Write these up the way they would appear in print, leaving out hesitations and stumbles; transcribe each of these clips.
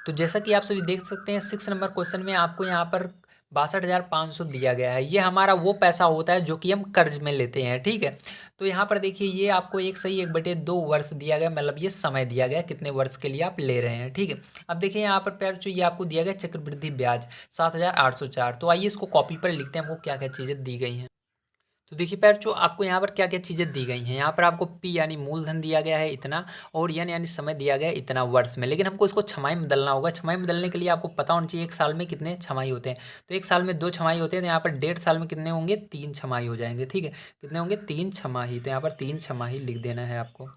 तो जैसा कि आप सभी देख सकते हैं 6 नंबर क्वेश्चन में आपको यहाँ पर 62,500 दिया गया है। ये हमारा वो पैसा होता है जो कि हम कर्ज में लेते हैं, ठीक है। तो यहाँ पर देखिए ये आपको 1/2 वर्ष दिया गया, मतलब ये समय दिया गया कितने वर्ष के लिए आप ले रहे हैं, ठीक है। अब देखिए यहाँ पर पैर जो ये आपको दिया गया चक्रवृद्धि ब्याज 7,804। तो आइए इसको कॉपी पर लिखते हैं हमको क्या क्या चीज़ें दी गई हैं। तो देखिए पैर जो आपको यहाँ पर क्या क्या चीज़ें दी गई हैं। यहाँ पर आपको पी यानी मूलधन दिया गया है इतना, और एन यानी समय दिया गया है इतना वर्ष में। लेकिन हमको इसको छमाही में बदलना होगा। छमाही में बदलने के लिए आपको पता होना चाहिए एक साल में कितने छमाही होते हैं। तो एक साल में 2 छमाही होते हैं, तो यहाँ पर 1.5 साल में कितने होंगे, 3 छमाही हो जाएंगे, ठीक है। कितने होंगे, 3 छमाही। तो यहाँ पर 3 छमाही लिख देना है आपको।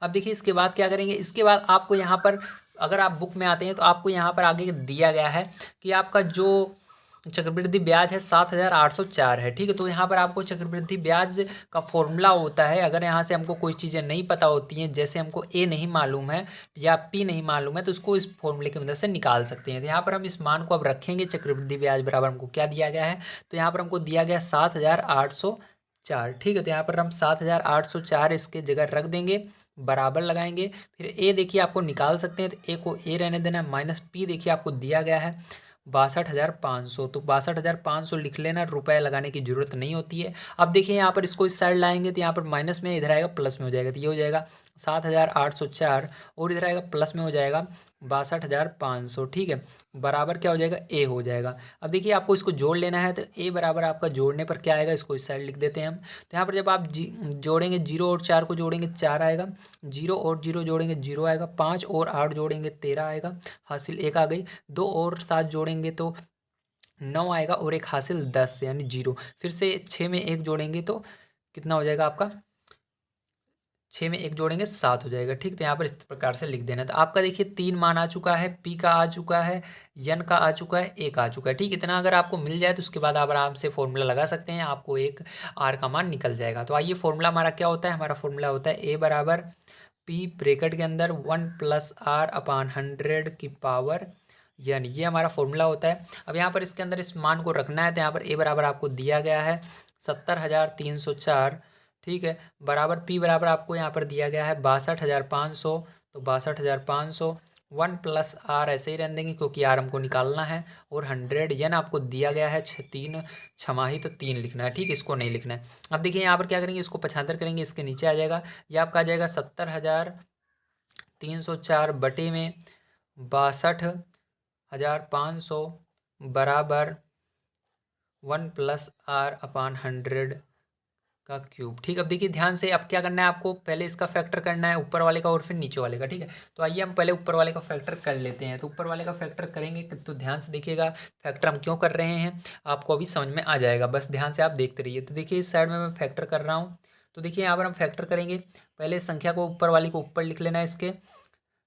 अब देखिए इसके बाद क्या करेंगे, इसके बाद आपको यहाँ पर अगर आप बुक में आते हैं तो आपको यहाँ पर आगे दिया गया है कि आपका जो चक्रवृद्धि ब्याज है 7,804 है, ठीक है। तो यहाँ पर आपको चक्रवृद्धि ब्याज का फॉर्मूला होता है। अगर यहाँ से हमको कोई चीज़ें नहीं पता होती हैं, जैसे हमको ए नहीं मालूम है या पी नहीं मालूम है, तो उसको इस फॉर्मूले की मदद से निकाल सकते हैं। तो यहाँ पर हम इस मान को अब रखेंगे, चक्रवृद्धि ब्याज बराबर हमको क्या दिया गया है, तो यहाँ पर हमको दिया गया 7,804, ठीक है। तो यहाँ पर हम 7,804 इसके जगह रख देंगे, बराबर लगाएंगे। फिर ए देखिए आपको निकाल सकते हैं, तो ए को ए रहने देना है, माइनस पी देखिए आपको दिया गया है 62,500। तो 62,500 लिख लेना, रुपए लगाने की जरूरत नहीं होती है। अब देखिए यहाँ पर इसको इस साइड लाएंगे तो यहाँ पर माइनस में, इधर आएगा प्लस में हो जाएगा। तो ये हो जाएगा 7,804 और इधर आएगा प्लस में हो जाएगा 62,500, ठीक है। बराबर क्या हो जाएगा, ए हो जाएगा। अब देखिए आपको इसको जोड़ लेना है, तो ए बराबर आपका जोड़ने पर क्या आएगा, इसको इस साइड लिख देते हैं हम। तो यहाँ पर जब आप जोड़ेंगे 0 और 4 को जोड़ेंगे 4 आएगा, 0 और 0 जोड़ेंगे 0 आएगा, 5 और 8 जोड़ेंगे 13 आएगा, हासिल 1 आ गई। 2 और 7 जोड़ेंगे तो 9 आएगा, और एक हासिल 10 यानी 0। फिर से 6 में 1 जोड़ेंगे तो कितना हो जाएगा आपका, 6 में 1 जोड़ेंगे 7 हो जाएगा, ठीक। तो यहाँ पर इस प्रकार से लिख देना। तो आपका देखिए 3 मान आ चुका है, पी का आ चुका है, यन का आ चुका है, ए का आ चुका है, ठीक। इतना अगर आपको मिल जाए तो उसके बाद आप आराम से फॉर्मूला लगा सकते हैं, आपको एक आर का मान निकल जाएगा। तो आइए फॉर्मूला हमारा क्या होता है, हमारा फॉर्मूला होता है ए बराबर पी ब्रेकेट के अंदर 1+r/100 की पावर यानी, ये हमारा फॉर्मूला होता है। अब यहाँ पर इसके अंदर इस मान को रखना है, तो यहाँ पर ए बराबर आपको दिया गया है 70,304, ठीक है। बराबर पी बराबर आपको यहाँ पर दिया गया है 62,500। तो 62,500 1+r ऐसे ही रहने देंगे क्योंकि आर हमको निकालना है, और 100 यन आपको दिया गया है 3 छमाही, तो 3 लिखना है, ठीक। इसको नहीं लिखना है। अब देखिए यहाँ पर क्या करेंगे, इसको 75 करेंगे, इसके नीचे आ जाएगा, ये आपका आ जाएगा 70,304 बटे में 62,500 बराबर 1+r/100 का क्यूब, ठीक। अब देखिए ध्यान से, अब क्या करना है आपको, पहले इसका फैक्टर करना है ऊपर वाले का और फिर नीचे वाले का, ठीक है। तो आइए हम पहले ऊपर वाले का फैक्टर कर लेते हैं। तो ऊपर वाले का फैक्टर करेंगे तो ध्यान से देखिएगा, फैक्टर हम क्यों कर रहे हैं आपको अभी समझ में आ जाएगा, बस ध्यान से आप देखते रहिए। तो देखिए इस साइड में मैं फैक्टर कर रहा हूँ। तो देखिए यहाँ पर हम फैक्टर करेंगे, पहले संख्या को ऊपर वाली को ऊपर लिख लेना है, इसके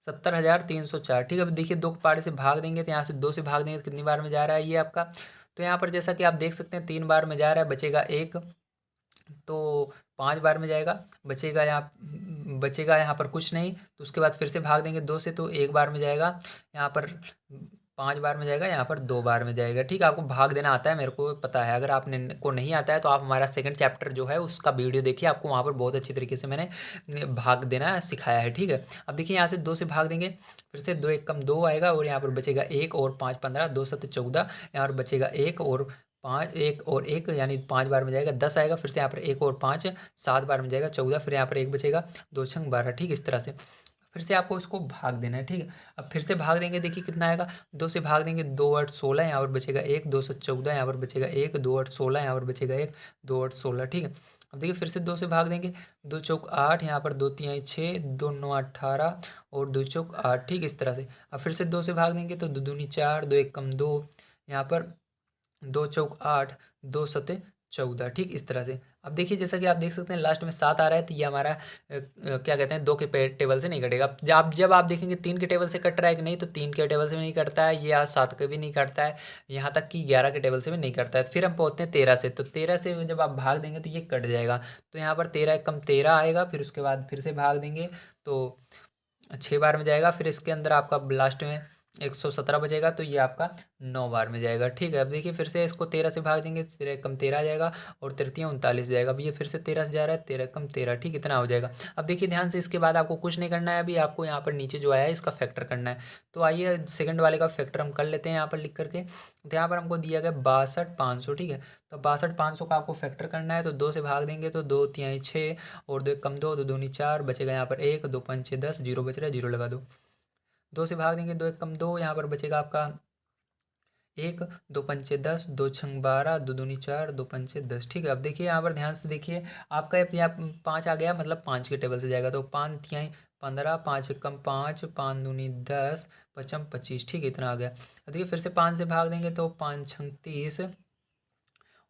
70,304, ठीक है। अब देखिए 2 पार्ट से भाग देंगे, तो यहाँ से 2 से भाग देंगे तो कितनी बार में जा रहा है ये आपका, तो यहाँ पर जैसा कि आप देख सकते हैं 3 बार में जा रहा है, बचेगा 1, तो 5 बार में जाएगा, बचेगा यहाँ पर कुछ नहीं। तो उसके बाद फिर से भाग देंगे 2 से, तो 1 बार में जाएगा, यहाँ पर 5 बार में जाएगा, यहाँ पर 2 बार में जाएगा, ठीक है। आपको भाग देना आता है, मेरे को पता है। अगर आपने को नहीं आता है तो आप हमारा सेकंड चैप्टर जो है उसका वीडियो देखिए, आपको वहाँ पर बहुत अच्छी तरीके से मैंने भाग देना सिखाया है, ठीक है। अब देखिए यहाँ से 2 से भाग देंगे, फिर से 2 1 कम 2 आएगा, और यहाँ पर बचेगा 1 और 5 15, 2 7 14, यहाँ पर बचेगा 1 और 5, 1 और 1 यानी 5 बार में जाएगा, 10 आएगा, फिर से यहाँ पर 1 और 5 7 बार में जाएगा 14, फिर यहाँ पर 1 बचेगा, 2 छंग 12, ठीक। इस तरह से फिर से आपको इसको भाग देना है, ठीक है। अब फिर से भाग देंगे, देखिए कितना आएगा, 2 से भाग देंगे, 2 8 16, यहाँ पर बचेगा 1, 2 7 14, यहाँ पर बचेगा 1, 2 8 16, यहाँ पर बचेगा 1, 2 8 16, ठीक है। अब देखिए फिर से 2 से भाग देंगे, 2 चौक 8, यहाँ पर 2 3 6, 2 9 18 और 2 चौक 8, ठीक। इस तरह से अब फिर से 2 से भाग देंगे तो 2 दूनी 4, 2 1 कम 2, यहाँ पर 2 चौक 8, 2 सते 14, ठीक। इस तरह से अब देखिए जैसा कि आप देख सकते हैं लास्ट में 7 आ रहा है, तो ये हमारा क्या कहते हैं 2 के टेबल से नहीं कटेगा। जब आप देखेंगे 3 के टेबल से कट रहा है कि नहीं, तो 3 के टेबल से भी नहीं कटता है, ये आज 7 के भी नहीं कटता है, यहाँ तक कि 11 के टेबल से भी नहीं कटता है। फिर हम पहुँचते हैं 13 से, तो 13 से जब आप भाग देंगे तो ये कट जाएगा, तो यहाँ पर 13 कम 13 आएगा, फिर उसके बाद फिर से भाग देंगे तो 6 बार में जाएगा, फिर इसके अंदर आपका लास्ट में 117 बचेगा, तो ये आपका 9 बार में जाएगा। ठीक है, अब देखिए फिर से इसको 13 से भाग देंगे, 13 कम 13 आ जाएगा और 13 39 जाएगा। अब ये फिर से 13 से जा रहा है, 13 कम 13, ठीक, इतना हो जाएगा। अब देखिए ध्यान से, इसके बाद आपको कुछ नहीं करना है, अभी आपको यहाँ पर नीचे जो आया है इसका फैक्टर करना है। तो आइए सेकंड वाले का फैक्टर हम कर लेते हैं यहाँ पर लिख करके। तो यहाँ पर हमको दिया गया 62,500, ठीक है। तो 62,500 का आपको फैक्टर करना है, तो 2 से भाग देंगे तो 2 तिहाई 6 और 2 एक कम 2, 2 दूनी 4, बचेगा यहाँ पर 1, 2 पंचे 10, जीरो बच रहा है, जीरो लगा दो। 2 से भाग देंगे, 2 एक कम 2, यहाँ पर बचेगा आपका 1, 2 पंचे 10, 2 छंग 12, 2 दूनी 4, 2 पंचे 10, ठीक है। अब देखिए यहाँ पर ध्यान से देखिए, आपका यहाँ 5 आ गया, मतलब 5 के टेबल से जाएगा, तो 5 तिहाई 15, 5 एक कम 5, 5 दूनी 10, पचम 25, ठीक है, इतना आ गया। अब देखिए फिर से 5 से भाग देंगे तो 5 छंग 30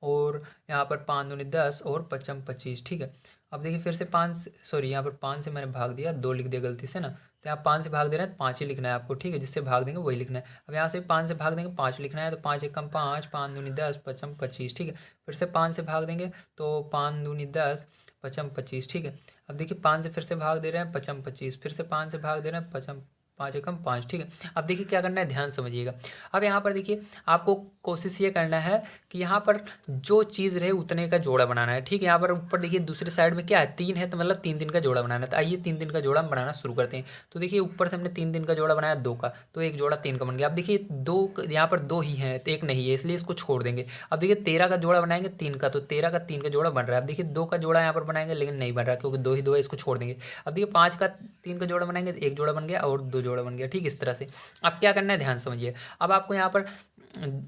और यहाँ पर 5 दूनी 10 और पचम 25, ठीक है। अब देखिए फिर से 5, सॉरी यहाँ पर 5 से मैंने भाग दिया, 2 लिख दिया गलती से ना, तो यहाँ 5 से भाग दे रहे हैं, 5 ही लिखना है आपको, ठीक है, जिससे भाग देंगे वही लिखना है। अब यहाँ से 5 से भाग देंगे, 5 लिखना है, तो 5 एक कम 5, 5 दूनी 10, पचम 25, ठीक है। फिर से 5 से भाग देंगे तो 5 दूनी 10, पचम 25, ठीक है। अब देखिए 5 से फिर से भाग दे रहे हैं, पचम 25, फिर से 5 से भाग दे रहे हैं, पचम 5 एकम 5, ठीक है। अब देखिए क्या करना है, ध्यान समझिएगा। अब यहाँ पर देखिए आपको कोशिश ये करना है कि यहाँ पर जो चीज़ रहे उतने का जोड़ा बनाना है, ठीक है। यहाँ पर ऊपर देखिए दूसरे साइड में क्या है, 3 है, तो मतलब 3 का जोड़ा बनाना है। तो आइए 3 का जोड़ा हम बनाना शुरू करते हैं। तो देखिए ऊपर से हमने 3 का जोड़ा बनाया 2 का, तो एक जोड़ा 3 का बन गया। अब देखिए 2 यहाँ पर 2 ही है, तो एक नहीं है, इसलिए इसको छोड़ देंगे। अब देखिए 13 का जोड़ा बनाएंगे 3 का, तो 13 का 3 का जोड़ा बन रहा है। अब देखिए 2 का जोड़ा यहाँ पर बनाएंगे, लेकिन नहीं बन रहा क्योंकि 2 ही 2 है, इसको छोड़ देंगे। अब देखिए 5 का 3 का जोड़ा बनाएंगे, एक जोड़ा बन गया और 2 जोड़ा बन गया, ठीक, इस तरह से। अब क्या करना है, ध्यान समझिए। अब आपको यहाँ पर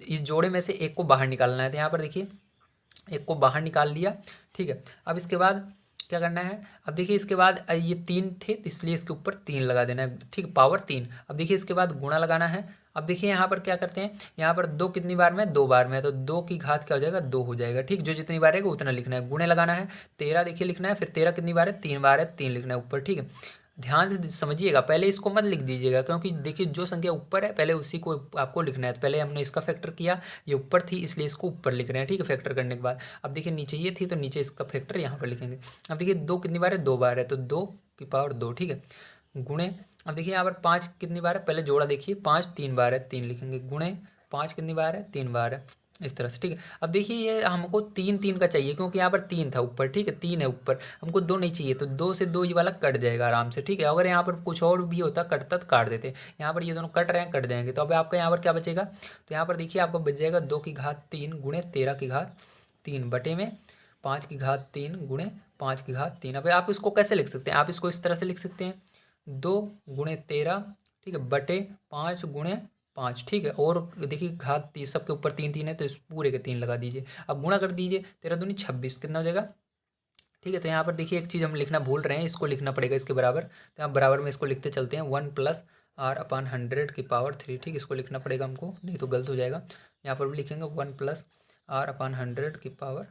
इस जोड़े में से एक को बाहर निकालना है, तो यहाँ पर देखिए एक को बाहर निकाल लिया, ठीक है। अब इसके बाद क्या करना है, अब देखिए इसके बाद ये 3 थे, तो इसलिए इसके ऊपर 3 लगा देना है, ठीक, पावर 3। अब देखिए इसके बाद गुणा लगाना है। अब देखिए यहाँ पर क्या करते हैं, यहाँ पर 2 कितनी बार में, 2 बार में, तो 2 की घात क्या हो जाएगा, 2 हो जाएगा, ठीक। जो जितनी बार रहेगा उतना लिखना है, गुणे लगाना है। 13 देखिए लिखना है, फिर 13 कितनी बार है, 3 बार है, 3 लिखना है ऊपर, ठीक है। ध्यान से समझिएगा, पहले इसको मत लिख दीजिएगा, क्योंकि देखिए जो संख्या ऊपर है पहले उसी को आपको लिखना है। तो पहले हमने इसका फैक्टर किया, ये ऊपर थी इसलिए इसको ऊपर लिख रहे हैं, ठीक है, फैक्टर करने के बाद। अब देखिए नीचे ये थी, तो नीचे इसका फैक्टर यहाँ पर लिखेंगे। अब देखिए 2 कितनी बार है, 2 बार है, तो 2 की पावर 2, ठीक है, गुणे। अब देखिए यहाँ पर 5 कितनी बार है, पहले जोड़ा देखिए, 5 3 बार है, 3 लिखेंगे, गुणे 5 कितनी बार है, 3 बार है, इस तरह से, ठीक है। अब देखिए ये हमको 3 का चाहिए, क्योंकि यहाँ पर 3 था ऊपर, ठीक है, 3 है ऊपर, हमको 2 नहीं चाहिए, तो 2 से 2 ये वाला कट जाएगा आराम से, ठीक है। अगर यहाँ पर कुछ और भी होता कटता तो काट देते, यहाँ पर ये दोनों कट रहे हैं, कट जाएंगे। तो अब आपका यहाँ पर क्या बचेगा, तो यहाँ पर देखिए आपको बच जाएगा 2 की घात 3 गुणे 13 की घात 3 बटे में 5 की घात 3 गुणे 5 की घात 3। अब आप इसको कैसे लिख सकते हैं, आप इसको इस तरह से लिख सकते हैं, 2 गुणे 13, ठीक है, बटे 5 गुणे 5, ठीक है। और देखिए घात 3 सबके ऊपर 3 3 है, तो इस पूरे के 3 लगा दीजिए। अब गुणा कर दीजिए, 13 दूनी 26, कितना हो जाएगा, ठीक है। तो यहाँ पर देखिए एक चीज़ हम लिखना भूल रहे हैं, इसको लिखना पड़ेगा इसके बराबर, तो आप बराबर में इसको लिखते चलते हैं, 1 प्लस आर अपान 100 की पावर 3, ठीक, इसको लिखना पड़ेगा हमको, नहीं तो गलत हो जाएगा। यहाँ पर भी लिखेंगे 1 प्लस आर अपान 100 की पावर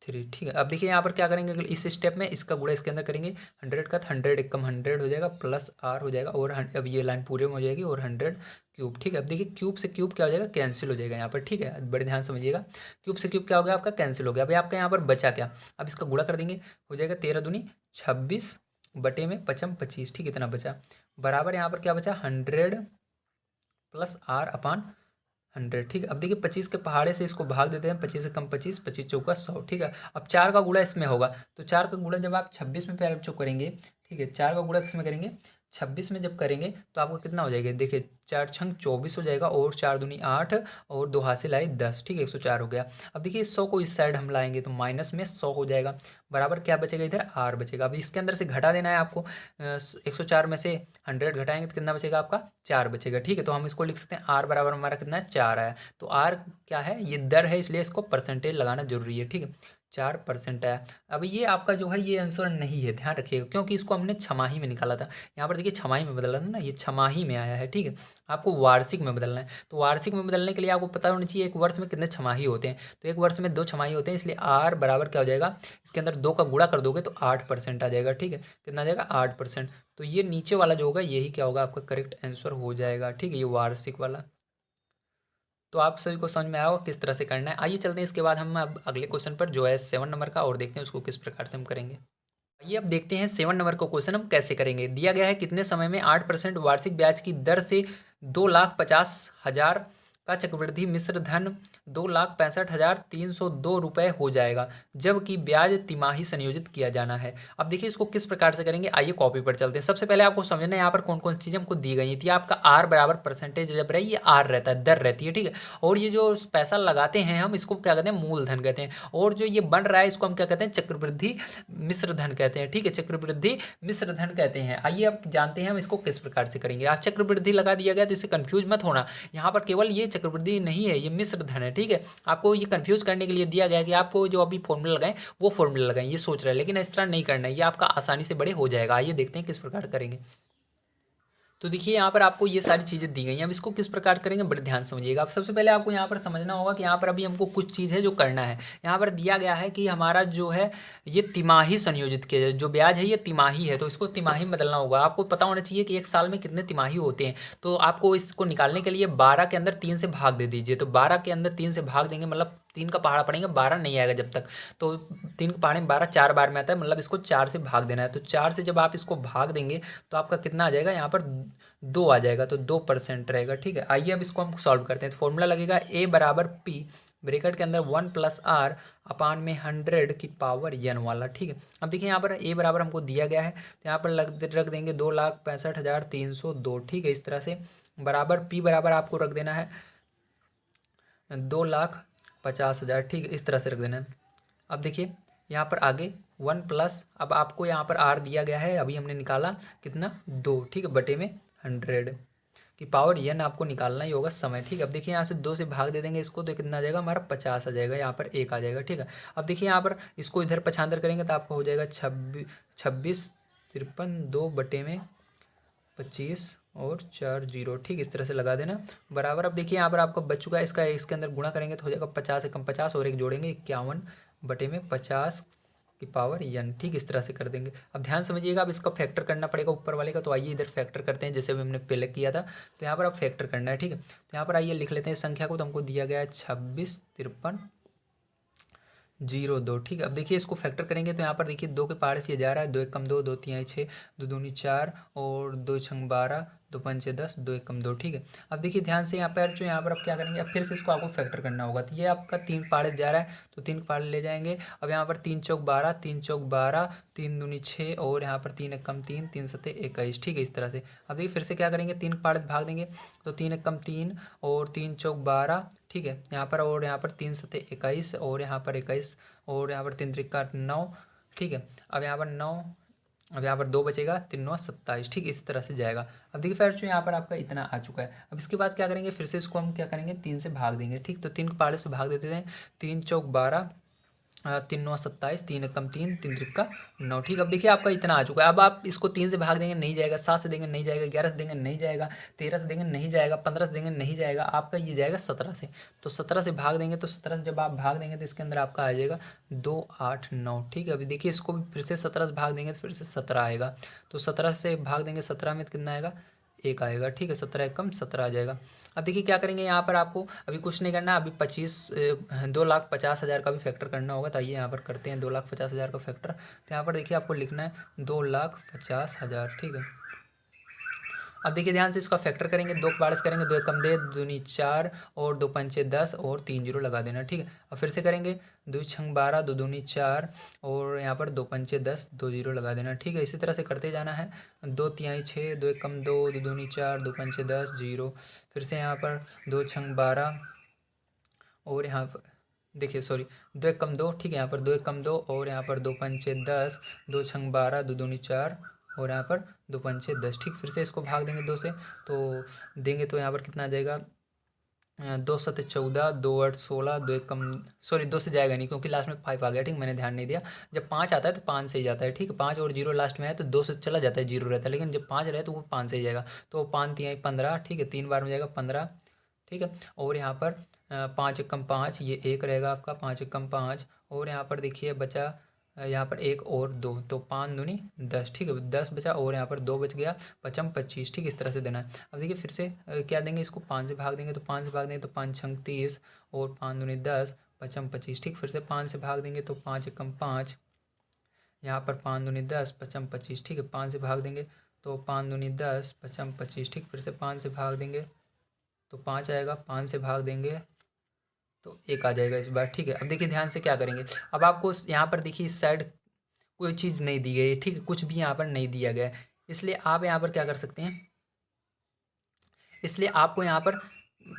3, ठीक है। अब देखिए यहाँ पर क्या करेंगे, अगर इस स्टेप में इसका गुणा इसके अंदर करेंगे, 100 का 100 एक कम 100 हो जाएगा, प्लस आर हो जाएगा, और अब ये लाइन पूरे में हो जाएगी, और 100 क्यूब, ठीक है। अब देखिए क्यूब से क्यूब क्या हो जाएगा, कैंसिल हो जाएगा यहाँ पर, ठीक है, बड़े ध्यान समझिएगा। क्यूब से क्यूब क्या हो गया आपका, कैंसिल हो गया। अभी आपका यहाँ पर बचा क्या, अब इसका गुणा कर देंगे, हो जाएगा 13 दूनी 26 बटे में पचम 25, ठीक, इतना बचा, बराबर यहाँ पर क्या बचा, 100 प्लस आर अपान 100, ठीक है। अब देखिए 25 के पहाड़े से इसको भाग देते हैं, 25 से कम 25, 25 चौका 100, ठीक है। अब 4 का गुणा इसमें होगा, तो 4 का गुणा जब आप 26 में पैर चौक करेंगे, ठीक है, 4 का गुणा किसमें करेंगे, 26 में जब करेंगे तो आपको कितना हो जाएगा, देखिए 4 छंग 24 हो जाएगा, और 4 दूनी 8 और 2 हासिल आई 10, ठीक है, 104 हो गया। अब देखिए 100 को इस साइड हम लाएंगे तो माइनस में 100 हो जाएगा, बराबर क्या बचेगा, इधर आर बचेगा। अब इसके अंदर से घटा देना है आपको, 104 में से 100 घटाएंगे तो कितना बचेगा आपका, 4 बचेगा, ठीक है। तो हम इसको लिख सकते हैं आर बराबर हमारा कितना है, 4 आया। तो आर क्या है, ये दर है, इसलिए इसको परसेंटेज लगाना जरूरी है, ठीक है, 4% आया। अब ये आपका जो है ये आंसर नहीं है, ध्यान रखिएगा, क्योंकि इसको हमने छमाही में निकाला था। यहाँ पर देखिए छमाही में बदला था ना, ये छमाही में आया है, ठीक है। आपको वार्षिक में बदलना है, तो वार्षिक में बदलने के लिए आपको पता होना चाहिए एक वर्ष में कितने छमाही होते हैं। तो एक वर्ष में 2 छमाही होते हैं, इसलिए आर बराबर क्या हो जाएगा, इसके अंदर 2 का गुणा कर दोगे तो 8% आ जाएगा, ठीक है, कितना आ जाएगा, 8%। तो ये नीचे वाला जो होगा यही क्या होगा, आपका करेक्ट आंसर हो जाएगा, ठीक है, ये वार्षिक वाला। तो आप सभी को समझ में आया होगा किस तरह से करना है। आइए चलते हैं इसके बाद हम अब अगले क्वेश्चन पर, जो है 7 नंबर का, और देखते हैं उसको किस प्रकार से हम करेंगे। ये अब देखते हैं 7 नंबर का क्वेश्चन हम कैसे करेंगे। दिया गया है कितने समय में 8% वार्षिक ब्याज की दर से 2,50,000 का चक्रवृद्धि मिश्र धन 2,65,302 रुपये हो जाएगा, जबकि ब्याज तिमाही संयोजित किया जाना है। अब देखिए इसको किस प्रकार से करेंगे, आइए कॉपी पर चलते हैं। सबसे पहले आपको समझना है यहाँ पर कौन कौन सी चीज़ें हमको दी गई थी। आपका आर बराबर परसेंटेज जब रही, ये आर रहता है, दर रहती है, ठीक है। और ये जो पैसा लगाते हैं हम, इसको क्या कहते हैं, मूलधन कहते हैं। और जो ये बन रहा है इसको हम क्या कहते हैं, चक्रवृद्धि मिश्र धन कहते हैं, ठीक है, चक्रवृद्धि मिश्र धन कहते हैं। आइए अब जानते हैं हम इसको किस प्रकार से करेंगे। आप चक्रवृद्धि लगा दिया गया तो इससे कंफ्यूज मत होना, यहाँ पर केवल ये चक्रवृद्धि नहीं है, ये मिश्र धन है, ठीक है। आपको ये कंफ्यूज करने के लिए दिया गया है कि आपको जो अभी फॉर्मूला लगाएं वो फॉर्मूला लगाएं, ये सोच रहे हैं, लेकिन इस तरह नहीं करना है, ये आपका आसानी से बड़े हो जाएगा। आइए देखते हैं किस प्रकार करेंगे। तो देखिए यहाँ पर आपको ये सारी चीज़ें दी गई हैं। अब इसको किस प्रकार करेंगे, बड़े ध्यान से समझिएगा। अब सबसे पहले आपको यहाँ पर समझना होगा कि यहाँ पर अभी हमको कुछ चीज़ है जो करना है। यहाँ पर दिया गया है कि हमारा जो है ये तिमाही संयोजित किया जाए, जो ब्याज है ये तिमाही है, तो इसको तिमाही में बदलना होगा। आपको पता होना चाहिए कि एक साल में कितने तिमाही होते हैं। तो आपको इसको निकालने के लिए 12 के अंदर 3 से भाग दे दीजिए। तो 12 के अंदर 3 से भाग देंगे, मतलब 3 का पहाड़ा पड़ेंगे, 12 नहीं आएगा जब तक। तो 3 के पहाड़े में 12 4 बार में आता है, मतलब इसको 4 से भाग देना है। तो 4 से जब आप इसको भाग देंगे तो आपका कितना आ जाएगा, यहाँ पर 2 आ जाएगा, तो 2% रहेगा, ठीक है। आइए अब इसको हम सॉल्व करते हैं। तो फॉर्मूला लगेगा ए बराबर पी ब्रैकेट के अंदर 1+r अपान में 100 की पावर n वाला, ठीक है। अब देखिए यहाँ पर ए बराबर हमको दिया गया है, तो यहाँ पर रख देंगे 2,65,302, ठीक है। इस तरह से बराबर पी बराबर आपको रख देना है 2,50,000, ठीक है, इस तरह से रख देना है। अब देखिए यहाँ पर आगे 1+, अब आपको यहाँ पर आर दिया गया है, अभी हमने निकाला कितना 2, ठीक है, बटे में 100 की पावर n आपको निकालना ही होगा समय, ठीक है। अब देखिए यहाँ से 2 से भाग दे देंगे इसको, तो कितना आ जाएगा हमारा 50 आ जाएगा, यहाँ पर 1 आ जाएगा, ठीक है। अब देखिए यहाँ पर इसको इधर पछांतर करेंगे तो आपका हो जाएगा 26 53 2 बटे में 25 और 4 0, ठीक, इस तरह से लगा देना बराबर। अब देखिए यहाँ पर आपका बच चुका है, इसका इसके अंदर गुणा करेंगे तो हो जाएगा 50 से कम 50 और एक जोड़ेंगे 51 बटे में 50 की पावर n, ठीक, इस तरह से कर देंगे। अब ध्यान समझिएगा, अब इसका फैक्टर करना पड़ेगा ऊपर वाले का। तो आइए इधर फैक्टर करते हैं जैसे भी हमने पहले किया था। तो यहाँ पर अब फैक्टर करना है, ठीक है। तो यहाँ पर आइए लिख लेते हैं संख्या को। तो हमको दिया गया है 26 53 0 2, ठीक है। अब देखिए इसको फैक्टर करेंगे तो यहाँ पर देखिए 2 के पहाड़े से ये जा रहा है, 2 एक कम 2, 2 तिहाई 6, 2 दूनी 4 और 2 छंग 12, 2 पंचे 10, 2 एक कम 2, ठीक है। अब देखिए ध्यान से यहाँ पर जो यहाँ पर अब क्या करेंगे, अब फिर से इसको आपको फैक्टर करना होगा। तो ये आपका 3 पहाड़े जा रहा है, तो 3 पहाड़े ले जाएंगे। अब यहाँ पर 3 चौक 12, 3 चौक 12, 3 दूनी 6 और यहाँ पर 3 एक कम 3, 3 सत्ते 21, ठीक है, इस तरह से। अब देखिए फिर से क्या करेंगे, 3 पहाड़े से भाग देंगे, तो 3 एक कम 3 और 3 चौक 12, ठीक है, यहाँ पर। और यहाँ पर 3 सत्ते 21 और यहाँ पर 21 और यहाँ पर 3 त्रिका 9, ठीक है। अब यहाँ पर 9, अब यहाँ पर 2 बचेगा, 3 9 27, ठीक, इस तरह से जाएगा। अब देखिए फिर जो यहाँ पर आपका इतना आ चुका है। अब इसके बाद क्या करेंगे, फिर से इसको हम क्या करेंगे, 3 से भाग देंगे, ठीक। तो 3 को पहाड़े से भाग देते हैं, 3 चौक 12, 3 9 27, 3 एकम 3, 3 त्रिका 9, ठीक। अब देखिए आपका इतना आ चुका है। अब आप इसको 3 से भाग देंगे नहीं जाएगा, 7 से देंगे नहीं जाएगा, 11 से देंगे नहीं जाएगा, 13 से देंगे नहीं जाएगा, 15 से देंगे नहीं जाएगा, आपका ये जाएगा 17 से। तो 17 से भाग देंगे, तो 17 से जब आप भाग देंगे तो इसके अंदर आपका आ जाएगा 2 8 9, ठीक है। अभी देखिए इसको भी फिर से 17 से भाग देंगे तो फिर से 17 आएगा। तो 17 से भाग देंगे 17 में कितना आएगा, 1 आएगा, ठीक है। 17 एकम 17 आ जाएगा। अब देखिए क्या करेंगे, यहाँ पर आपको अभी कुछ नहीं करना, अभी 2,50,000 का भी फैक्टर करना होगा। तो आइए यहाँ पर करते हैं 2,50,000 का फैक्टर। तो यहाँ पर देखिए आपको लिखना है 2,50,000, ठीक है। अब देखिए ध्यान से इसका फैक्टर करेंगे, 2 के बारह से करेंगे, 2 एकम 2 दूनी 4 और 2 पंचे 10 और 3 जीरो लगा देना, ठीक है। अब फिर से करेंगे, 2 छंग 12, 2 दूनी 4 और यहाँ पर 2 पंचे 10, 2 जीरो लगा देना, ठीक है। इसी तरह से करते जाना है, 2 तिहाई 6, 2 एकम 2, 2 दूनी 4, 2 पंचे 10 जीरो। फिर से यहाँ पर 2 छंग 12 और यहाँ पर देखिए सॉरी 2 एकम 2, ठीक है। यहाँ पर 2 एकम 2 और यहाँ पर 2 पंचे 10, 2 छंग 12, 2 दूनी 4 और यहाँ पर 2 पंचे 10, ठीक। फिर से इसको भाग देंगे 2 से, तो देंगे तो यहाँ पर कितना आ जाएगा, 2 सत्ते 14, 2 8 16, 2 एकम सॉरी 2 से जाएगा नहीं क्योंकि लास्ट में 5 आ गया, ठीक, मैंने ध्यान नहीं दिया। जब 5 आता है तो 5 से ही जाता है, ठीक है। 5 और जीरो लास्ट में है तो 2 से चला जाता है, जीरो रहता है, लेकिन जब 5 रहे तो वो 5 से ही जाएगा। तो 5 तिहाई 15, ठीक है, 3 बार में जाएगा 15, ठीक है। और यहाँ पर 5 एकम 5, ये 1 रहेगा आपका, 5 एकम 5 और यहाँ पर देखिए बचा यहाँ पर 1 और 2, तो 5 दूनी 10, ठीक है, 10 बचा और यहाँ पर 2 बच गया, 5 25, ठीक, इस तरह से देना है। अब देखिए फिर से क्या देंगे, इसको 5 से भाग देंगे, तो 5 से भाग देंगे तो 5 छंग 30 और 5 दूनी 10, 5 25, ठीक। फिर से 5 से भाग देंगे तो 5 एकम 5, यहाँ पर 5 दूनी 10, पचम 25, ठीक है। 5 से भाग देंगे तो 5 दूनी 10, पचम 25, ठीक। फिर से 5 से भाग देंगे तो 5 आएगा, 5 से भाग देंगे तो 1 आ जाएगा इस बार, ठीक है। अब देखिए ध्यान से क्या करेंगे, अब आपको यहाँ पर देखिए इस साइड कोई चीज़ नहीं दी गई है, ठीक है, कुछ भी यहाँ पर नहीं दिया गया है, इसलिए आप यहाँ पर क्या कर सकते हैं, इसलिए आपको यहाँ पर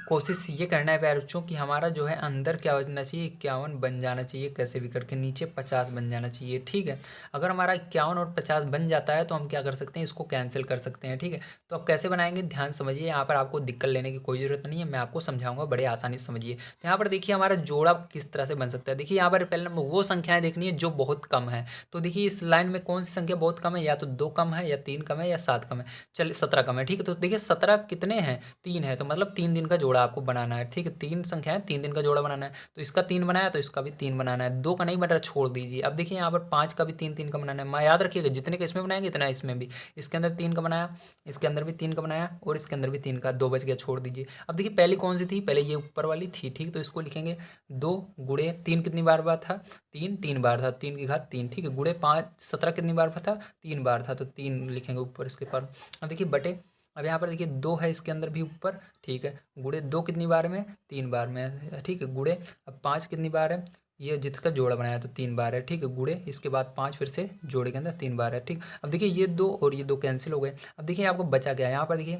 कोशिश ये करना है प्यारे बच्चों कि हमारा जो है अंदर क्या बनना चाहिए, 51 बन जाना चाहिए, कैसे भी करके नीचे 50 बन जाना चाहिए, ठीक है। अगर हमारा 51 और 50 बन जाता है तो हम क्या कर सकते हैं, इसको कैंसिल कर सकते हैं, ठीक है। तो अब कैसे बनाएंगे, ध्यान समझिए, यहाँ पर आपको दिक्कत लेने की कोई ज़रूरत नहीं है, मैं आपको समझाऊंगा, बड़े आसानी से समझिए। तो यहाँ पर देखिए हमारा जोड़ा किस तरह से बन सकता है। देखिए यहाँ पर पहले नंबर वो संख्याएं देखनी है जो बहुत कम है, तो देखिए इस लाइन में कौन सी संख्या बहुत कम है, या तो 2 कम है, या 3 कम है, या 7 कम है। चलिए 17 कम है, ठीक है। तो देखिए 17 कितने हैं, 3 है, तो मतलब 3 दिन का जोड़ा आपको बनाना है, ठीक है। 3 संख्या है, 3 दिन का जोड़ा बनाना है, तो इसका 3 बनाया तो इसका भी 3 बनाना है। 2 का नहीं बन रहा, छोड़ दीजिए। अब देखिए यहाँ पर 5 का भी 3 3 का बनाना है, मैं याद रखिएगा जितने का इसमें बनाएंगे इतना इसमें भी। इसके अंदर 3 का बनाया, इसके अंदर भी 3 का बनाया, और इसके अंदर भी 3 का, 2 बच गया, छोड़ दीजिए। अब देखिए पहली कौन सी थी, पहले ये ऊपर वाली थी, ठीक। तो इसको लिखेंगे 2 गुणे 3 कितनी बार था, 3 3 बार था, 3 की घात 3, ठीक है। गुणे 5 17 कितनी बार था, 3 बार था, तो 3 लिखेंगे ऊपर इसके पर। अब देखिए बटे, अब यहाँ पर देखिए 2 है इसके अंदर भी ऊपर, ठीक है। गुणे 2 कितनी बार में, 3 बार में है, ठीक है। गुणे अब 5 कितनी बार है, ये जिसका जोड़ा बनाया तो 3 बार है, ठीक है। गुणे इसके बाद 5 फिर से जोड़े के अंदर 3 बार है, ठीक। अब देखिए ये 2 और ये 2 कैंसिल हो गए। अब देखिए आपको बचा क्या है, यहाँ पर देखिए,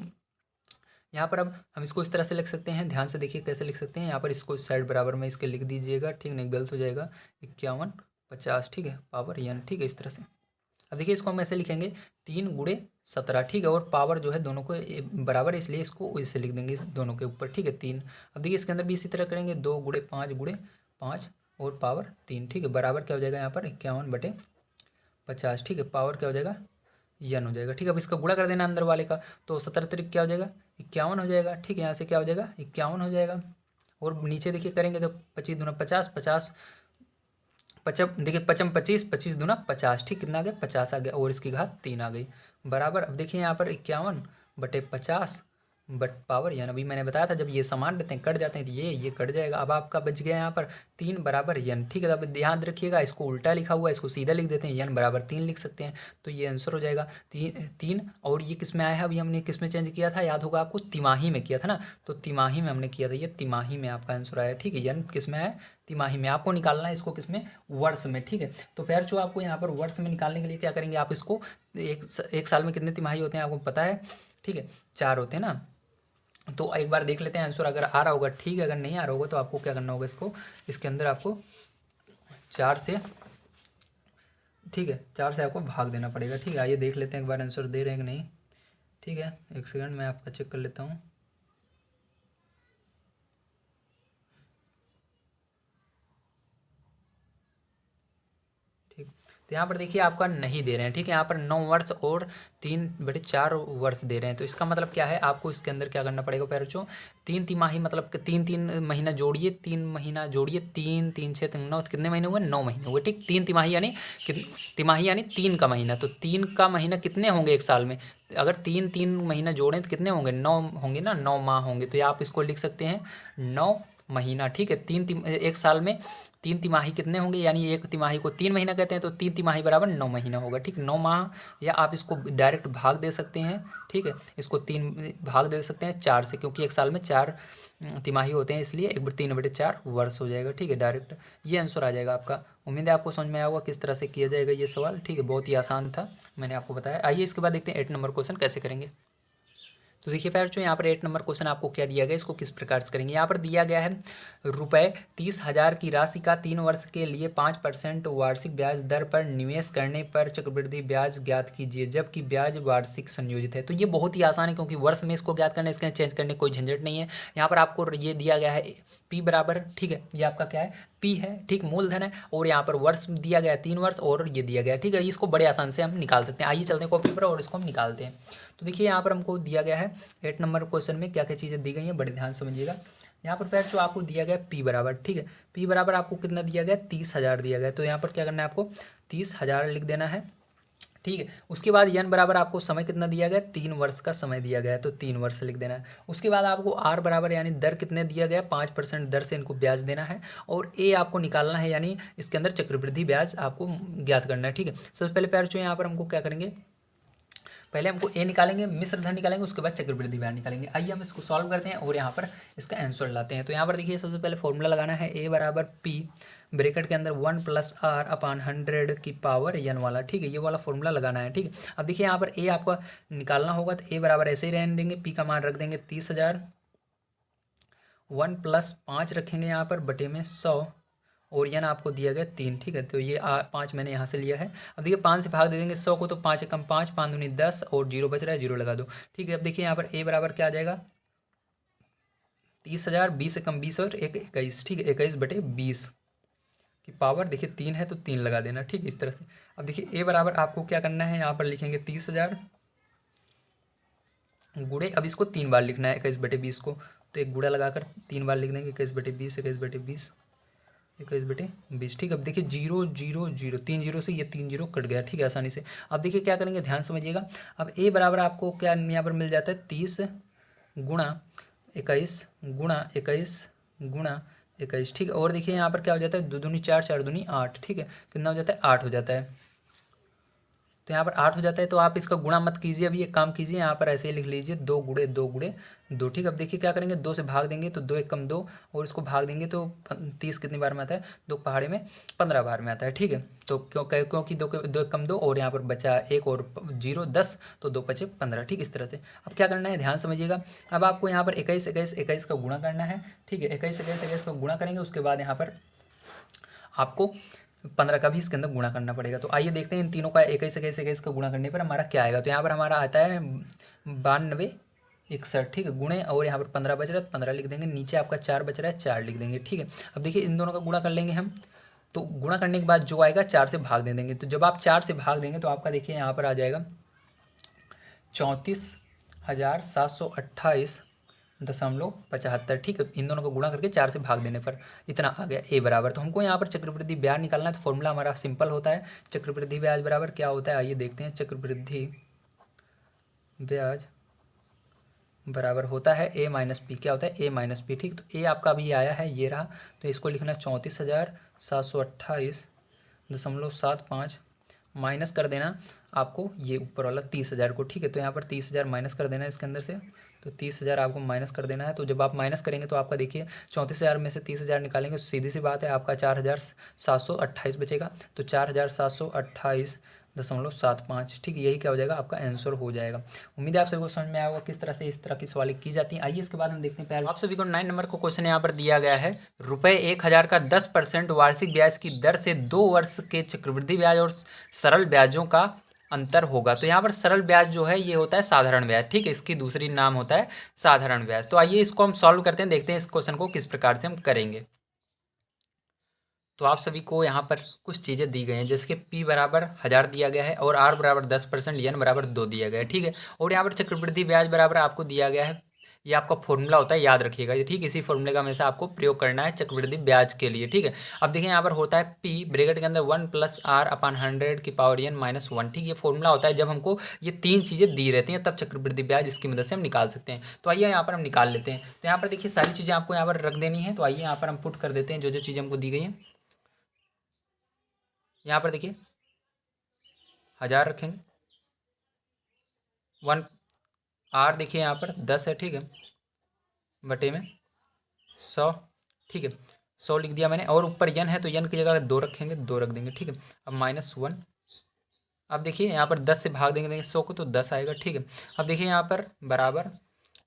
यहाँ पर अब हम इसको इस तरह से लिख सकते हैं, ध्यान से देखिए कैसे लिख सकते हैं। यहाँ पर इसको इस साइड बराबर में इसके लिख दीजिएगा, ठीक, नहीं गलत हो जाएगा। 51 50, ठीक है, पावर n, ठीक है, इस तरह से। अब देखिए इसको हम ऐसे लिखेंगे 3 गुणे 17, ठीक है, और पावर जो है दोनों को बराबर है, इसलिए इसको इससे लिख देंगे इस दोनों के ऊपर, ठीक है, 3। अब देखिए इसके अंदर भी इसी तरह करेंगे, 2 गुणे 5 गुणे 5 और पावर 3, ठीक है, बराबर क्या हो जाएगा यहाँ पर 51 बटे 50, ठीक है। पावर क्या हो जाएगा, n हो जाएगा, ठीक है। अब इसका गुणा कर देना अंदर वाले का, तो 17 तरीक क्या हो जाएगा, 51 हो जाएगा, ठीक है। यहाँ से क्या हो जाएगा, 51 हो जाएगा, और नीचे देखिए करेंगे तो 25 दूना 50, 50 पचम, देखिए पचम 25, 25 दूना 50, ठीक, कितना आ गया, 50 आ गया, और इसकी घात 3 आ गई, बराबर। अब देखिए यहाँ पर 51 बटे 50 बट पावर n, अभी मैंने बताया था जब ये समान रहते हैं कट जाते हैं तो ये कट जाएगा। अब आपका बच गया यहाँ पर 3 बराबर n, ठीक है। अब ध्यान रखिएगा, इसको उल्टा लिखा हुआ है, इसको सीधा लिख देते हैं, n बराबर 3 लिख सकते हैं, तो ये आंसर हो जाएगा 3। और ये किस में आया है, अभी हमने किस में चेंज किया था, याद होगा आपको, तिमाही में किया था ना, तो तिमाही में हमने किया था, ये तिमाही में आपका आंसर आया, ठीक है। n किस में आया, तिमाही में। आपको निकालना है इसको किस में, वर्ष में, ठीक है। तो फिर जो आपको यहाँ पर वर्ष में निकालने के लिए क्या करेंगे, आप इसको एक साल में कितने तिमाही होते हैं आपको पता है, ठीक है, 4 होते हैं ना। तो एक बार देख लेते हैं आंसर, अगर आ रहा होगा ठीक है, अगर नहीं आ रहा होगा तो आपको क्या करना होगा, इसको इसके अंदर आपको 4 से, ठीक है, 4 से आपको भाग देना पड़ेगा, ठीक है। आइए देख लेते हैं एक बार आंसर दे रहे हैं कि नहीं, ठीक है। एक सेकंड मैं आपका चेक कर लेता हूँ। ठीक, तो यहाँ पर देखिए आपका नहीं दे रहे हैं, ठीक है। यहाँ पर 9 वर्ष और 3 बटे 4 वर्ष दे रहे हैं, तो इसका मतलब क्या है, आपको इसके अंदर क्या करना पड़ेगा बच्चों, 3 तिमाही, मतलब 3 महीना जोड़िए, 3 महीना जोड़िए, 3 3 6 3 9, कितने महीने हुए, 9 महीने हुए, ठीक। 3 तिमाही यानी तिमाही यानी 3 का महीना, तो 3 का महीना कितने होंगे एक साल में, अगर 3 3 महीना जोड़ें तो कितने होंगे, 9 होंगे ना, 9 माह होंगे, तो आप इसको लिख सकते हैं 9 महीना, ठीक है। एक साल में 3 तिमाही कितने होंगे, यानी एक तिमाही को 3 महीना कहते हैं, तो 3 तिमाही बराबर 9 महीना होगा, ठीक, 9 माह। या आप इसको डायरेक्ट भाग दे सकते हैं, ठीक है, इसको 3 भाग दे सकते हैं 4 से, क्योंकि एक साल में 4 तिमाही होते हैं, इसलिए 3 बटे 4 वर्ष हो जाएगा, ठीक है। डायरेक्ट ये आंसर आ जाएगा आपका। उम्मीद है आपको समझ में आया होगा किस तरह से किया जाएगा ये सवाल, ठीक है, बहुत ही आसान था, मैंने आपको बताया। आइए इसके बाद देखते हैं 8 नंबर क्वेश्चन कैसे करेंगे। तो देखिए प्यार जो यहाँ पर 8 नंबर क्वेश्चन आपको क्या दिया गया, इसको किस प्रकार से करेंगे। यहाँ पर दिया गया है रुपये 30,000 की राशि का 3 वर्ष के लिए 5% वार्षिक ब्याज दर पर निवेश करने पर चक्रवृद्धि ब्याज ज्ञात कीजिए, जबकि ब्याज वार्षिक संयोजित है। तो ये बहुत ही आसान है, क्योंकि वर्ष में इसको ज्ञात करना है, इसके चेंज करने कोई झंझट नहीं है। यहाँ पर आपको ये दिया गया है P बराबर, ठीक है, ये आपका क्या है, P है, ठीक, मूलधन है, और यहाँ पर वर्ष दिया गया है 3 वर्ष, और ये दिया गया है, ठीक है। इसको बड़े आसान से हम निकाल सकते हैं। आइए चलते हैं कॉपी पर और इसको हम निकालते हैं। तो देखिए यहाँ पर हमको दिया गया है 8 नंबर क्वेश्चन में क्या क्या चीज़ें दी गई हैं, बड़े ध्यान समझिएगा। यहाँ पर जो आपको दिया गया P बराबर, ठीक है, P बराबर आपको कितना दिया गया, 30,000 दिया गया। तो यहाँ पर क्या करना है, आपको 30,000 लिख देना है, ठीक है। उसके बाद यन बराबर आपको समय कितना दिया गया, 3 वर्ष का समय दिया गया है, तो 3 वर्ष लिख देना है। उसके बाद आपको आर बराबर यानी दर कितने दिया गया, 5% दर से इनको ब्याज देना है, और ए आपको निकालना है, यानी इसके अंदर चक्रवृद्धि ब्याज आपको ज्ञात करना है। ठीक है, सबसे पहले प्यार जो यहाँ पर हमको क्या करेंगे, पहले हमको ए निकालेंगे, मिश्र धन निकालेंगे, उसके बाद चक्रवृद्धि ब्याज निकालेंगे। आइए हम इसको सॉल्व करते हैं और यहाँ पर इसका आंसर लाते हैं। तो यहाँ पर देखिए सबसे पहले फॉर्मूला लगाना है, ए बराबर पी ब्रैकेट के अंदर 1 + r अपान 100 की पावर n वाला। ठीक है, ये वाला फॉर्मूला लगाना है। ठीक है, अब देखिए यहाँ पर ए आपका निकालना होगा, तो ए बराबर ऐसे ही रहने देंगे, पी का मान रख देंगे 30,000, 1 + 5 रखेंगे यहाँ पर बटे में 100, और यन आपको दिया गया 3। ठीक है, तो ये 5 मैंने यहाँ से लिया है। अब देखिए 5 से भाग दे देंगे 100 को, तो 5 एकम 5, 5 दूनी 10, और 0 बच रहा है, 0 लगा दो। ठीक है, अब देखिए यहाँ पर ए बराबर क्या आ जाएगा, 30,000, 20 एकम 20 और 1 21। ठीक है, 21 बटे 20 की पावर देखिए 3 है, तो 3 लगा देना। ठीक है, इस तरह से। अब देखिए ए बराबर आपको क्या करना है, यहाँ पर लिखेंगे 30,000 गुणे, अब इसको 3 बार लिखना है 21 बटे 20 को, तो एक गुणा लगाकर 3 बार लिख देंगे, 21 बटे 20, 21 बटे 20, 21 बटे 20। ठीक है, अब देखिए 0 0 0, 3 0 से ये 3 0 कट गया। ठीक है, आसानी से। अब देखिए क्या करेंगे, ध्यान समझिएगा। अब ए बराबर आपको क्या यहाँ पर मिल जाता है, 30 गुणा 21 गुणा 21 गुणा 21। ठीक है, और देखिए यहाँ पर क्या हो जाता है, 2 दूनी 4, 4 दूनी 8। ठीक है, कितना हो जाता है, 8 हो जाता है। तो यहाँ पर 8 हो जाता है, तो आप इसका गुणा मत कीजिए, अभी एक काम कीजिए, यहाँ पर ऐसे ही लिख लीजिए 2 गुणे 2 गुणे 2। ठीक है, अब देखिए क्या करेंगे, 2 से भाग देंगे तो 2 एकम 2, और इसको भाग देंगे तो 30 कितनी बार में आता है, 2 पहाड़े में 15 बार में आता है। ठीक है, तो क्योंकि 2 एकम 2, और यहाँ पर बचा 1 और 0 10, तो 2 पचे 15। ठीक, इस तरह से। अब क्या करना है, ध्यान समझिएगा। अब आपको यहाँ पर 21 21 21 का गुणा करना है। ठीक है, 21 21 21 का गुणा करेंगे, उसके बाद यहाँ पर आपको 15 का भी इसके अंदर गुणा करना पड़ेगा। तो आइए देखते हैं इन तीनों का 21 21 21 का गुणा करने पर हमारा क्या आएगा। तो यहाँ पर हमारा आता है 92 61। ठीक है, गुणे, और यहाँ पर 15 बच रहा है, 15 लिख देंगे, नीचे आपका 4 बच रहा है, 4 लिख देंगे। ठीक है, अब देखिए इन दोनों का गुणा कर लेंगे हम, तो गुणा करने के बाद जो आएगा 4 से भाग दे देंगे। तो जब आप 4 से भाग देंगे तो आपका देखिए यहाँ पर आ जाएगा 34,728.75। ठीक है, इन दोनों को गुणा करके 4 से भाग देने पर इतना आ गया ए बराबर। तो हमको यहाँ पर चक्रवृद्धि ब्याज निकालना है, तो फॉर्मूला हमारा सिंपल होता है। चक्रवृद्धि ब्याज बराबर क्या होता है, आइए देखते हैं। चक्रवृद्धि ब्याज बराबर होता है ए माइनस पी। क्या होता है, ए माइनस पी। ठीक, तो ए आपका अभी आया है, ये रहा, तो इसको लिखना 34,728.75 माइनस कर देना आपको ये ऊपर वाला 30,000 को। ठीक है, तो यहाँ पर 30,000 माइनस कर देना है इसके अंदर से, तो 30,000 आपको माइनस कर देना है। तो जब आप माइनस करेंगे तो आपका देखिए 34,000 में से 30,000 निकालेंगे, तो सीधी सी बात है आपका 4,728 बचेगा। तो 4,728.75। ठीक है, यही क्या हो जाएगा, आपका आंसर हो जाएगा। उम्मीद है आप सभी को समझ में आएगा किस तरह से इस तरह की सवाल की जाती है। आइए इसके बाद हम देखते हैं प्यार, आप सभी को 9 नंबर को क्वेश्चन यहाँ पर दिया गया है। ₹1000 का 10% वार्षिक ब्याज की दर से 2 वर्ष के चक्रवृद्धि ब्याज और सरल ब्याजों का अंतर होगा। तो यहाँ पर सरल ब्याज जो है ये होता है साधारण ब्याज। ठीक है, इसकी दूसरी नाम होता है साधारण ब्याज। तो आइए इसको हम सॉल्व करते हैं, देखते हैं इस क्वेश्चन को किस प्रकार से हम करेंगे। तो आप सभी को यहाँ पर कुछ चीज़ें दी गई हैं, जैसे कि P बराबर 1000 दिया गया है, और R बराबर 10%, N बराबर 2 दिया गया है। ठीक है, और यहाँ पर चक्रवृद्धि ब्याज बराबर आपको दिया गया है, ये आपका फॉर्मूला होता है, याद रखिएगा ये। ठीक, इसी फॉर्मूले का हमेशा आपको प्रयोग करना है चक्रवृद्धि ब्याज के लिए। ठीक है, अब देखिए यहाँ पर होता है P ब्रैकेट के अंदर 1 + R/100 की पावर n - 1। ठीक, ये फॉर्मूला होता है जब हमको ये 3 चीज़ें दी रहती हैं, तब चक्रवृद्धि ब्याज इसकी मदद से हम निकाल सकते हैं। तो आइए यहाँ पर हम निकाल लेते हैं। तो यहाँ पर देखिए सारी चीज़ें आपको यहाँ पर रख देनी है। तो आइए यहाँ पर हम पुट कर देते हैं जो जो चीज़ें हमको दी गई हैं। यहाँ पर देखिए 1000 रखेंगे, 1 R देखिए यहाँ पर 10 है। ठीक है, बटे में 100। ठीक है, 100 लिख दिया मैंने, और ऊपर यन है तो यन की जगह 2 रखेंगे, 2 रख देंगे। ठीक है, अब -1। अब देखिए यहाँ पर 10 से भाग देंगे 100 को, तो 10 आएगा। ठीक है, अब देखिए यहाँ पर बराबर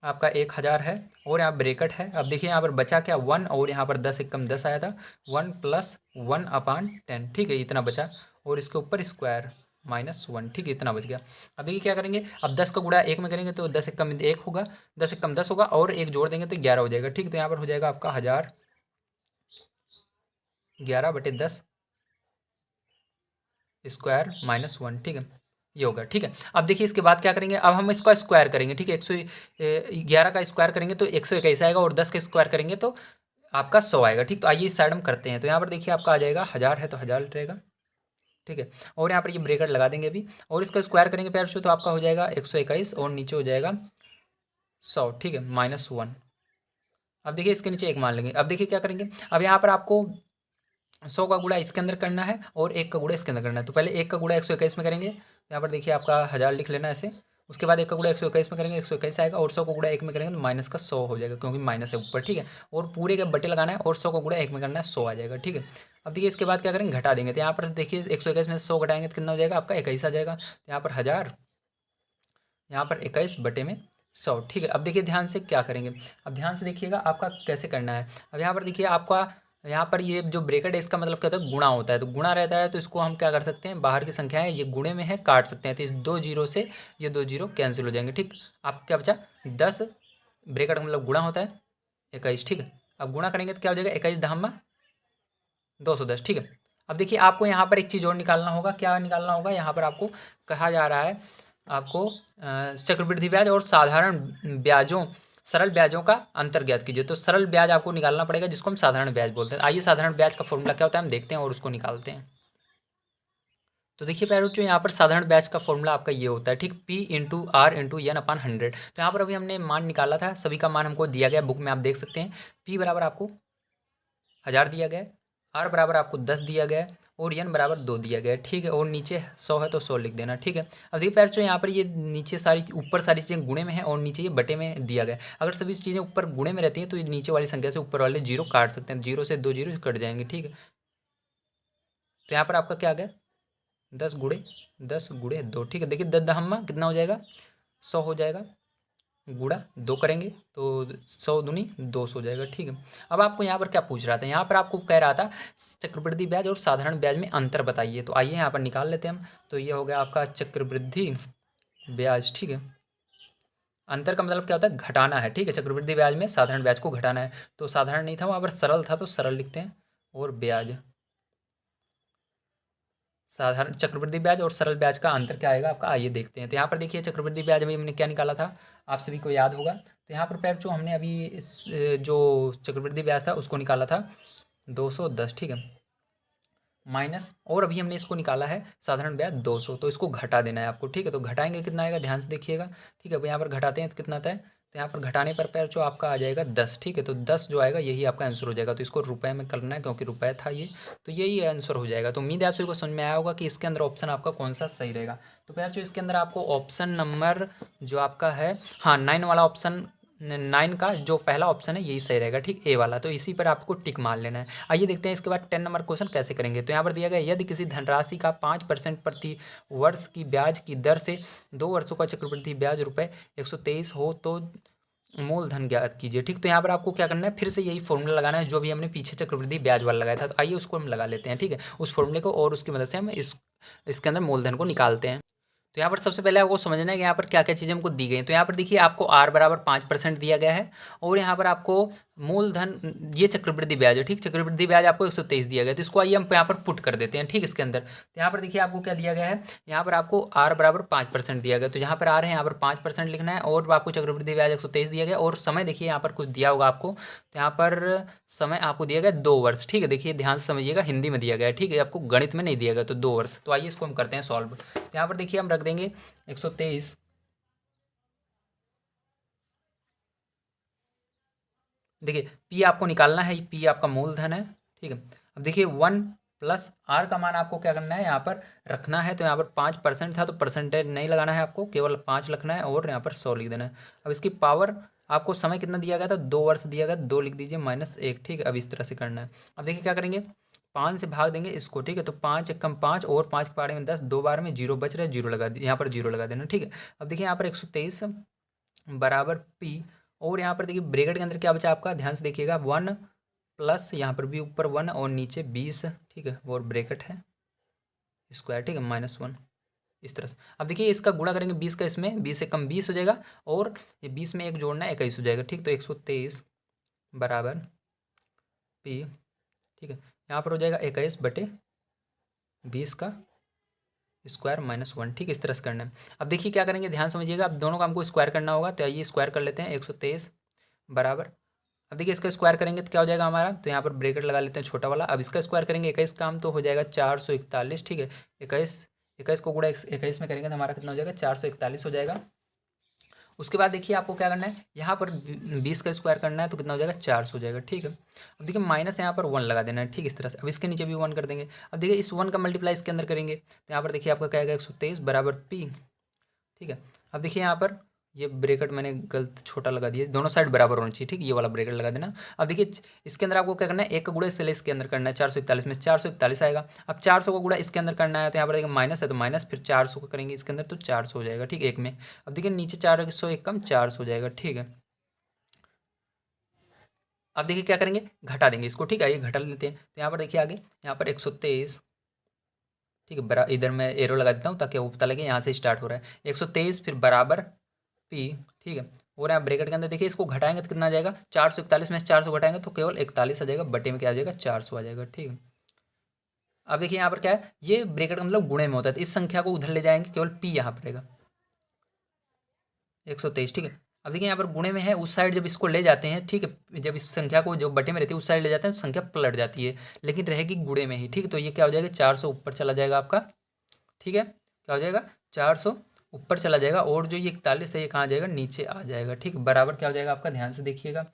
आपका 1000 है, और यहाँ ब्रेकेट है। अब देखिए यहाँ पर बचा क्या, 1, और यहाँ पर 10 एकम 10 आया था, 1 + 1/10। ठीक है, इतना बचा, और इसके ऊपर स्क्वायर -1। ठीक है, इतना बच गया। अब देखिए क्या करेंगे, अब 10 का गुणा 1 में करेंगे तो 10 एकम 1 होगा, 10 एकम 10 होगा, और 1 जोड़ देंगे तो 11 हो जाएगा। ठीक है, तो यहाँ पर हो जाएगा आपका 1000 11/10 स्क्वायर -1। ठीक है, ये होगा। ठीक है, अब देखिए इसके बाद क्या करेंगे, अब हम इसका स्क्वायर करेंगे। ठीक है, 111 का स्क्वायर करेंगे तो 121 आएगा, और 10 का स्क्वायर करेंगे तो आपका 100 आएगा। ठीक, तो आइए इस साइड हम करते हैं। तो यहाँ पर देखिए आपका आ जाएगा 1000 है तो 1000 रहेगा। ठीक है। और यहाँ पर ये ब्रेकेट लगा देंगे अभी, और इसका स्क्वायर करेंगे प्यार तो आपका हो जाएगा 121 और नीचे हो जाएगा 100, ठीक है, -1। अब देखिए इसके नीचे एक मान लेंगे। अब देखिए क्या करेंगे, अब यहाँ पर आपको 100 का गुणा इसके अंदर करना है और 1 का गुणा इसके अंदर करना है। तो पहले 1 का गुणा 121 में करेंगे, यहाँ पर देखिए आपका 1000 लिख लेना ऐसे। उसके बाद 1 का गुणा 121 में करेंगे, 121 आएगा, और 100 का गुणा 1 में करेंगे तो माइनस का 100 हो जाएगा, क्योंकि माइनस है ऊपर, ठीक है। और पूरे के बटे लगाना है और 100 का गुणा 1 में करना है, 100 आ जाएगा, ठीक है। अब देखिए इसके बाद क्या करेंगे, घटा देंगे। तो यहाँ पर देखिए 121 में से 100 घटाएंगे तो कितना हो जाएगा आपका 21 आ जाएगा। तो यहाँ पर 1000, यहाँ पर 21 बटे में 100, ठीक है। अब देखिए ध्यान से क्या करेंगे, अब ध्यान से देखिएगा आपका कैसे करना है। अब यहाँ पर देखिए आपका, यहाँ पर ये जो ब्रेकेट है इसका मतलब क्या होता है, गुणा होता है। तो गुणा रहता है तो इसको हम क्या कर सकते हैं, बाहर की संख्या है ये गुणे में है, काट सकते हैं। तो इस 2 जीरो से ये 2 जीरो कैंसिल हो जाएंगे, ठीक। आप क्या बचा 10, ब्रेकेट का मतलब गुणा होता है 21, ठीक है। अब गुणा करेंगे तो क्या हो जाएगा 21 धामा 210, ठीक है। अब देखिए आपको यहाँ पर एक चीज़ और निकालना होगा, क्या निकालना होगा, यहाँ पर आपको कहा जा रहा है आपको चक्रवृद्धि ब्याज और साधारण ब्याजों, सरल ब्याजों का अंतर ज्ञात कीजिए। तो सरल ब्याज आपको निकालना पड़ेगा, जिसको हम साधारण ब्याज बोलते हैं। आइए साधारण ब्याज का फॉर्मूला क्या होता है हम देखते हैं और उसको निकालते हैं। तो देखिए प्यारे बच्चों, यहाँ पर साधारण ब्याज का फॉर्मूला आपका ये होता है, ठीक, P/R/N/100। तो यहाँ पर अभी हमने मान निकाला था, सभी का मान हमको दिया गया, बुक में आप देख सकते हैं। P बराबर आपको 1000 दिया गया है, R बराबर आपको 10 दिया गया है, और N बराबर 2 दिया गया है, ठीक है। और नीचे 100 है तो 100 लिख देना, ठीक है। अब देखिए प्यारे बच्चों, यहाँ पर ये नीचे सारी ऊपर सारी चीज़ें गुणे में है और नीचे ये बटे में दिया गया है। अगर सभी चीज़ें ऊपर गुणे में रहती हैं तो ये नीचे वाली संख्या से ऊपर वाले जीरो काट सकते हैं, जीरो से 2 जीरो कट जाएंगे, ठीक है। तो यहाँ पर आपका क्या आ गया 10 गुणे 2, ठीक है। देखिए 10 दहम्मा कितना हो जाएगा 100 हो जाएगा, गुणा 2 करेंगे तो 100 दूनी 200 हो जाएगा, ठीक है। अब आपको यहाँ पर क्या पूछ रहा था, यहाँ पर आपको कह रहा था चक्रवृद्धि ब्याज और साधारण ब्याज में अंतर बताइए। तो आइए यहाँ पर निकाल लेते हैं हम। तो ये हो गया आपका चक्रवृद्धि ब्याज, ठीक है। अंतर का मतलब क्या होता है, घटाना है, ठीक है। चक्रवृद्धि ब्याज में साधारण ब्याज को घटाना है। तो साधारण नहीं था वहाँ पर सरल था, तो सरल लिखते हैं, और ब्याज, साधारण चक्रवृद्धि ब्याज और सरल ब्याज का अंतर क्या आएगा आपका, आइए देखते हैं। तो यहाँ पर देखिए चक्रवृद्धि ब्याज अभी हमने क्या निकाला था, आप सभी को याद होगा। तो यहाँ पर पैर जो हमने अभी जो चक्रवृद्धि ब्याज था उसको निकाला था 210, ठीक है, माइनस, और अभी हमने इसको निकाला है साधारण ब्याज 200। तो इसको घटा देना है आपको, ठीक है। तो घटाएंगे कितना आएगा, ध्यान से देखिएगा, ठीक है। अब यहाँ पर घटाते हैं तो कितना आता है, तो यहाँ पर घटाने पर पैर जो आपका आ जाएगा 10, ठीक है। तो 10 जो आएगा यही आपका आंसर हो जाएगा। तो इसको रुपए में करना है क्योंकि रुपए था ये, तो यही आंसर हो जाएगा। तो उम्मीद है आप सभी को समझ में आया होगा कि इसके अंदर ऑप्शन आपका कौन सा सही रहेगा। तो पैर जो इसके अंदर आपको ऑप्शन नंबर जो आपका है, हाँ 9 वाला ऑप्शन, 9 का जो पहला ऑप्शन है यही सही रहेगा, ठीक, ए वाला। तो इसी पर आपको टिक मार लेना है। आइए देखते हैं इसके बाद 10 नंबर क्वेश्चन कैसे करेंगे। तो यहाँ पर दिया गया, यदि किसी धनराशि का 5% प्रति वर्ष की ब्याज की दर से 2 वर्षों का चक्रवृद्धि ब्याज रुपये 123 हो तो मूलधन ज्ञात कीजिए, ठीक। तो यहाँ पर आपको क्या करना है, फिर से यही फॉर्मूला लगाना है जो भी हमने पीछे चक्रवृद्धि ब्याज वाला लगाया था। तो आइए उसको हम लगा लेते हैं, ठीक है, उस फॉर्मूले को, और उसकी मदद से हम इसके अंदर मूलधन को निकालते हैं। तो यहाँ पर सबसे पहले आपको समझना है कि यहाँ पर क्या क्या चीज़ें हमको दी गई। तो यहाँ पर देखिए आपको R बराबर 5% दिया गया है, और यहाँ पर आपको मूलधन, ये चक्रवृद्धि ब्याज है, ठीक, चक्रवृद्धि ब्याज आपको 123 दिया गया है। तो इसको आइए हम यहाँ पर पुट कर देते हैं, ठीक, इसके अंदर। तो यहाँ पर देखिए आपको क्या दिया गया है, यहाँ पर आपको R बराबर 5% दिया गया। तो यहाँ पर R है, यहाँ पर 5% लिखना है, और आपको चक्रवृद्धि ब्याज 123 दिया गया, और समय देखिए यहाँ पर कुछ दिया होगा आपको। तो यहाँ पर समय आपको दिया गया 2 वर्ष, ठीक है। देखिए ध्यान से समझिएगा, हिंदी में दिया गया है, ठीक है, आपको गणित में नहीं दिया गया, तो 2 वर्ष। तो आइए इसको हम करते हैं सॉल्व। तो यहाँ पर देखिए हम रख देंगे 123, देखिए पी आपको निकालना है, पी आपका मूलधन है, ठीक है। अब देखिए 1 प्लस आर का मान आपको क्या करना है, यहाँ पर रखना है। तो यहाँ पर 5% था तो परसेंटेज नहीं लगाना है आपको, केवल 5 रखना है, और यहाँ पर 100 लिख देना है। अब इसकी पावर, आपको समय कितना दिया गया था, 2 वर्ष दिया गया, 2 लिख दीजिए, -1, ठीक है। अब इस तरह से करना है। अब देखिए क्या करेंगे, 5 से भाग देंगे इसको, ठीक है। तो 5 एकम 5, और 5 के पारे में 10, 2 बार में 0 बच रहा है, 0 लगा दी, यहाँ पर 0 लगा देना, ठीक है। अब देखिए यहाँ पर 123 बराबर पी, और यहाँ पर देखिए ब्रैकेट के अंदर क्या बचा आपका, ध्यान से देखिएगा, 1 प्लस यहाँ पर भी ऊपर 1 और नीचे 20, ठीक है, और ब्रैकेट है स्क्वायर, ठीक है, -1, इस तरह से। अब देखिए इसका गुणा करेंगे 20 का, इसमें 20 से कम 20 हो जाएगा, और ये 20 में एक जोड़ना है 21 हो जाएगा, ठीक। तो 123 बराबर पी, ठीक है, यहाँ पर हो जाएगा 21/20 का स्क्वायर -1, ठीक है, इस तरह से करना है। अब देखिए क्या करेंगे, ध्यान समझिएगा, अब दोनों का हमको स्क्वायर करना होगा। तो आइए स्क्वायर कर लेते हैं, 123 बराबर अब देखिए इसका स्क्वायर करेंगे तो क्या हो जाएगा हमारा, तो यहाँ पर ब्रैकेट लगा लेते हैं छोटा वाला। अब इसका स्क्वायर करेंगे 21 का, हम तो हो जाएगा 441, ठीक है। 21 21 को गुणा 21 में करेंगे तो हमारा कितना हो जाएगा, 441 हो जाएगा। उसके बाद देखिए आपको क्या करना है, यहाँ पर 20 का स्क्वायर करना है तो कितना हो जाएगा, 400 हो जाएगा, ठीक है। अब देखिए माइनस यहाँ पर 1 लगा देना है, ठीक इस तरह से। अब इसके नीचे भी 1 कर देंगे। अब देखिए इस 1 का मल्टीप्लाई इसके अंदर करेंगे तो यहाँ पर देखिए आपका क्या आएगा, 123 बराबर पी, ठीक है। अब देखिए यहाँ पर ये ब्रैकेट मैंने गलत छोटा लगा दिया, दोनों साइड बराबर होना चाहिए, ठीक, ये वाला ब्रैकेट लगा देना। अब देखिए इसके अंदर आपको क्या करना है, एक का गुणा इसके अंदर करना है, 441 में 441 आएगा। अब 400 का गुणा इसके अंदर करना है तो यहाँ पर देखिए माइनस है तो माइनस, फिर 400 का करेंगे इसके अंदर तो 400 हो जाएगा, ठीक, एक में। अब देखिए नीचे 401 कम 400 हो जाएगा, ठीक है। अब देखिए क्या करेंगे, घटा देंगे इसको, ठीक है, ये घटा लेते हैं तो यहाँ पर देखिए आगे, यहाँ पर 123, ठीक है, बरा इधर मैं एरो लगा देता हूँ ताकि वो पता लगे यहाँ से स्टार्ट हो रहा है। 123 फिर बराबर पी, ठीक है। और यहाँ ब्रैकेट के अंदर देखिए इसको घटाएंगे तो कितना आ जाएगा, 441 में से 400 घटाएंगे तो केवल 41 आ जाएगा, बटे में क्या आ जाएगा, 400 आ जाएगा, ठीक है। अब देखिए यहाँ पर क्या है, ये ब्रैकेट का मतलब गुणे में होता है तो इस संख्या को उधर ले जाएंगे, केवल पी यहाँ पर रहेगा 123, ठीक है। अब देखिए यहाँ पर गुणे में है, उस साइड जब इसको ले जाते हैं, ठीक है, जब इस संख्या को जो बटे में रहती है उस साइड ले जाते हैं तो संख्या पलट जाती है, लेकिन रहेगी गुणे में ही, ठीक है। तो ये क्या हो जाएगा, 400 ऊपर चला जाएगा आपका, ठीक है, क्या हो जाएगा, 400 ऊपर चला जाएगा। और जो ये 41 है ये कहाँ आ जाएगा, नीचे आ जाएगा, ठीक, बराबर क्या हो जाएगा आपका, ध्यान से देखिएगा।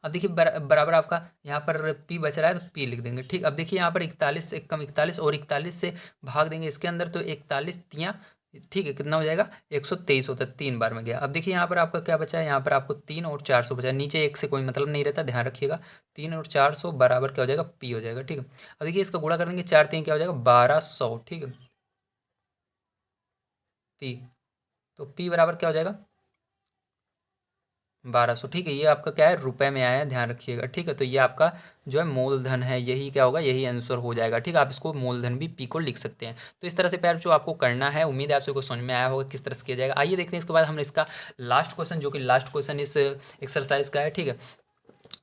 अब देखिए बराबर आपका यहाँ पर पी बच रहा है तो पी लिख देंगे, ठीक। अब देखिए यहाँ पर 41 एक कम 41 और 41 से भाग देंगे इसके अंदर तो 41 तियाँ, ठीक है, कितना हो जाएगा, 123 होता है, 3 बार में गया। अब देखिए यहाँ पर आपका क्या बचा है, यहाँ पर आपको 3 और 400 बचा है, नीचे एक से कोई मतलब नहीं रहता, ध्यान रखिएगा। 3 और 400 बराबर क्या हो जाएगा, पी हो जाएगा, ठीक है। अब देखिए इसका गुणा कर देंगे, 4 3 क्या हो जाएगा, 1200, ठीक है, पी। तो पी बराबर क्या हो जाएगा, 1200, ठीक है। ये आपका क्या है, रुपए में आया है, ध्यान रखिएगा, ठीक है। तो ये आपका जो है मूलधन है, यही क्या होगा, यही आंसर हो जाएगा, ठीक है। आप इसको मूलधन भी पी को लिख सकते हैं। तो इस तरह से प्यार जो आपको करना है, उम्मीद है आप सबको समझ में आया होगा किस तरह से किया जाएगा। आइए देखते हैं इसके बाद हम इसका लास्ट क्वेश्चन, जो कि लास्ट क्वेश्चन इस एक्सरसाइज का है, ठीक है।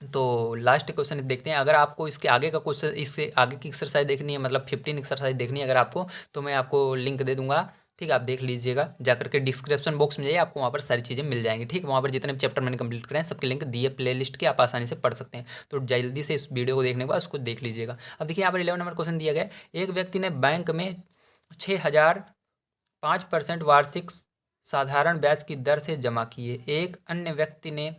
तो लास्ट क्वेश्चन देखते हैं। अगर आपको इसके आगे का क्वेश्चन, इससे आगे की एक्सरसाइज देखनी है, मतलब 15 एक्सरसाइज देखनी है अगर आपको, तो मैं आपको लिंक दे दूंगा, ठीक है। आप देख लीजिएगा जाकर के, डिस्क्रिप्शन बॉक्स में जाइए, आपको वहाँ पर सारी चीज़ें मिल जाएंगी, ठीक है। वहाँ पर जितने भी चैप्टर मैंने कंप्लीट करे हैं सबके लिंक दिए प्ले लिस्ट के, आप आसानी से पढ़ सकते हैं। तो जल्दी से इस वीडियो को देखने के बाद उसको देख लीजिएगा। अब देखिए यहाँ पर 11 नंबर क्वेश्चन दिया गया है। एक व्यक्ति ने बैंक में 6,000 5% वार्षिक साधारण ब्याज की दर से जमा किए। एक अन्य व्यक्ति ने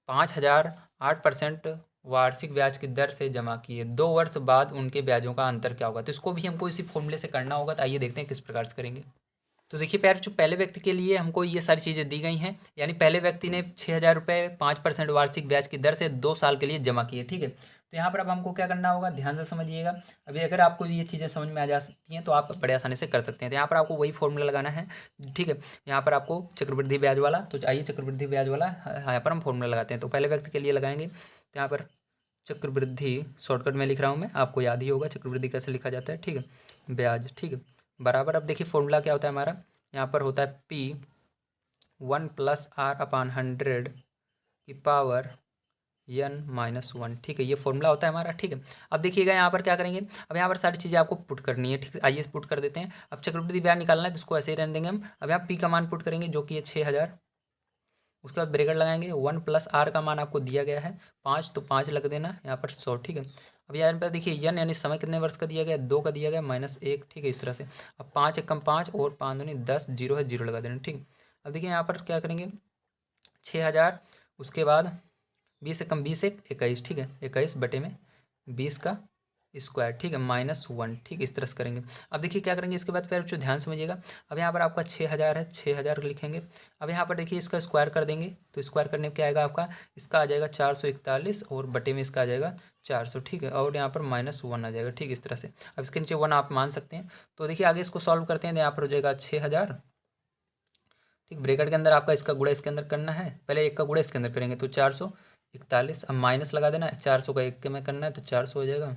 5,000 8% वार्षिक ब्याज की दर से जमा किए। 2 वर्ष बाद उनके ब्याजों का अंतर क्या होगा। तो इसको भी हमको इसी फॉर्मूले से करना होगा। तो आइए देखते हैं किस प्रकार से करेंगे। तो देखिए प्यार, जो पहले व्यक्ति के लिए हमको ये सारी चीज़ें दी गई हैं, यानी पहले व्यक्ति ने 6,000 रुपये 5% वार्षिक ब्याज की दर से 2 साल के लिए जमा किए, ठीक है। तो यहाँ पर अब हमको क्या करना होगा, ध्यान से समझिएगा। अभी अगर आपको ये चीज़ें समझ में आ जा सकती हैं तो आप बड़े आसानी से कर सकते हैं। तो यहाँ पर आपको वही फॉर्मूला लगाना है, ठीक है। यहाँ पर आपको चक्रवृद्धि ब्याज वाला, तो आइए चक्रवृद्धि ब्याज वाला यहाँ पर हम फॉर्मूला लगाते हैं। तो पहले व्यक्ति के लिए लगाएंगे, तो यहाँ पर चक्रवृद्धि, शॉर्टकट में लिख रहा हूँ मैं, आपको याद ही होगा चक्रवृद्धि कैसे लिखा जाता है, ठीक है, ब्याज, ठीक है, बराबर। अब देखिए फॉर्मूला क्या होता है हमारा, यहाँ पर होता है P 1+R/100 की पावर n-1, ठीक है, ये फॉर्मूला होता है हमारा, ठीक है। अब देखिएगा यहाँ पर क्या करेंगे, अब यहाँ पर सारी चीज़ें आपको पुट करनी है, ठीक है। आइए पुट कर देते हैं। अब चक्रवृद्धि ब्याज निकालना है तो इसको ऐसे ही रहने देंगे हम। अब यहाँ P का मान पुट करेंगे जो कि है 6,000। उसके बाद ब्रैकेट लगाएंगे, 1+R का मान आपको दिया गया है 5, तो 5 लग देना यहाँ पर 100, ठीक है। अब यहाँ पर देखिए यन यानी समय कितने वर्ष का दिया गया, 2 का दिया गया, -1, ठीक है, इस तरह से। अब 5 एकम 5 और 5 दूनी 10, 0 है, 0 लगा देना, ठीक। अब देखिए यहाँ पर क्या करेंगे, 6,000, उसके बाद 20 एकम 20 एक 21, ठीक है, 21 बटे में 20 का स्क्वायर, ठीक है, -1, ठीक, इस तरह से करेंगे। अब देखिए क्या करेंगे इसके बाद, फिर जो ध्यान समझिएगा। अब यहाँ पर आपका 6,000 है, 6,000 लिखेंगे। अब यहाँ पर देखिए इसका स्क्वायर कर देंगे, तो स्क्वायर करने पर क्या आएगा आपका, इसका आ जाएगा 441 और बटे में इसका आ जाएगा 400, ठीक है, और यहाँ पर -1 आ जाएगा, ठीक, इस तरह से। अब इसके नीचे 1 आप मान सकते हैं। तो देखिए आगे इसको सॉल्व करते हैं, तो यहाँ पर हो जाएगा 6,000, ठीक, ब्रैकेट के अंदर आपका इसका गुणा इसके अंदर करना है, पहले एक का गुणा इसके अंदर करेंगे तो 441। अब माइनस लगा देना है, 400 का एक में करना है तो 400 हो जाएगा,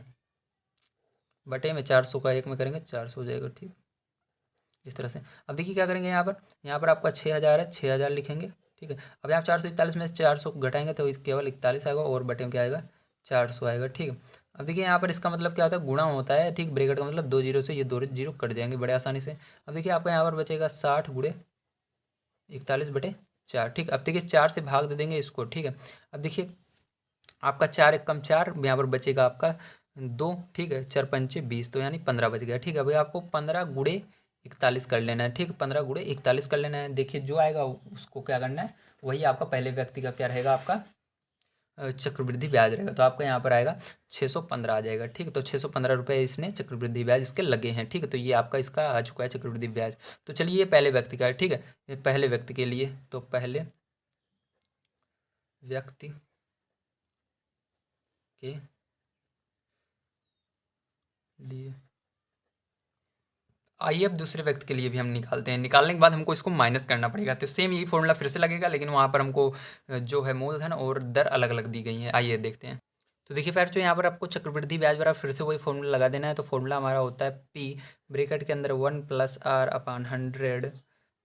बटे में 400 का एक में करेंगे 400 हो जाएगा, ठीक, इस तरह से। अब देखिए क्या करेंगे, यहाँ पर आपका 6,000 है, 6,000 लिखेंगे, ठीक है। अब यहाँ 441 में से 400 घटाएंगे तो केवल 41 आएगा और बटे में क्या आएगा, 400 आएगा, ठीक है। अब देखिए यहाँ पर इसका मतलब क्या होता है, गुणा होता है, ठीक, ब्रैकेट का मतलब 2 जीरो से ये 2 जीरो कट जाएंगे बड़े आसानी से। अब देखिए आपका यहाँ पर बचेगा 60 गुणे 41 बटे 4, ठीक। अब देखिए 4 से भाग दे देंगे इसको, ठीक है। अब देखिए आपका 4 एक कम 4, यहाँ पर बचेगा आपका 2, ठीक है, 4 पंचे 20, तो यानी 15 बच गया, ठीक है। अभी आपको 15 गुणे 41 कर लेना है, ठीक, 15 गुणे 41 कर लेना है। देखिए जो आएगा उसको क्या करना है, वही आपका पहले व्यक्ति का क्या रहेगा, आपका चक्रवृद्धि ब्याज रहेगा। तो आपका यहाँ पर आएगा 615 आ जाएगा, ठीक है। तो 615 रुपये इसने चक्रवृद्धि ब्याज इसके लगे हैं, ठीक है। तो ये आपका इसका आ चुका है चक्रवृद्धि ब्याज। तो चलिए ये पहले व्यक्ति का है, ठीक है, ये पहले व्यक्ति के लिए, तो पहले व्यक्ति के लिए आइए अब दूसरे व्यक्ति के लिए भी हम निकालते हैं। निकालने के बाद हमको इसको माइनस करना पड़ेगा, तो सेम यही फॉर्मूला फिर से लगेगा, लेकिन वहाँ पर हमको जो है मूलधन और दर अलग अलग दी गई है। आइए देखते हैं। तो देखिए फिर जो यहाँ पर आपको चक्रवृद्धि ब्याज बराबर फिर से वही फॉर्मूला लगा देना है। तो फॉर्मूला हमारा होता है पी ब्रैकेट के अंदर 1 + r/100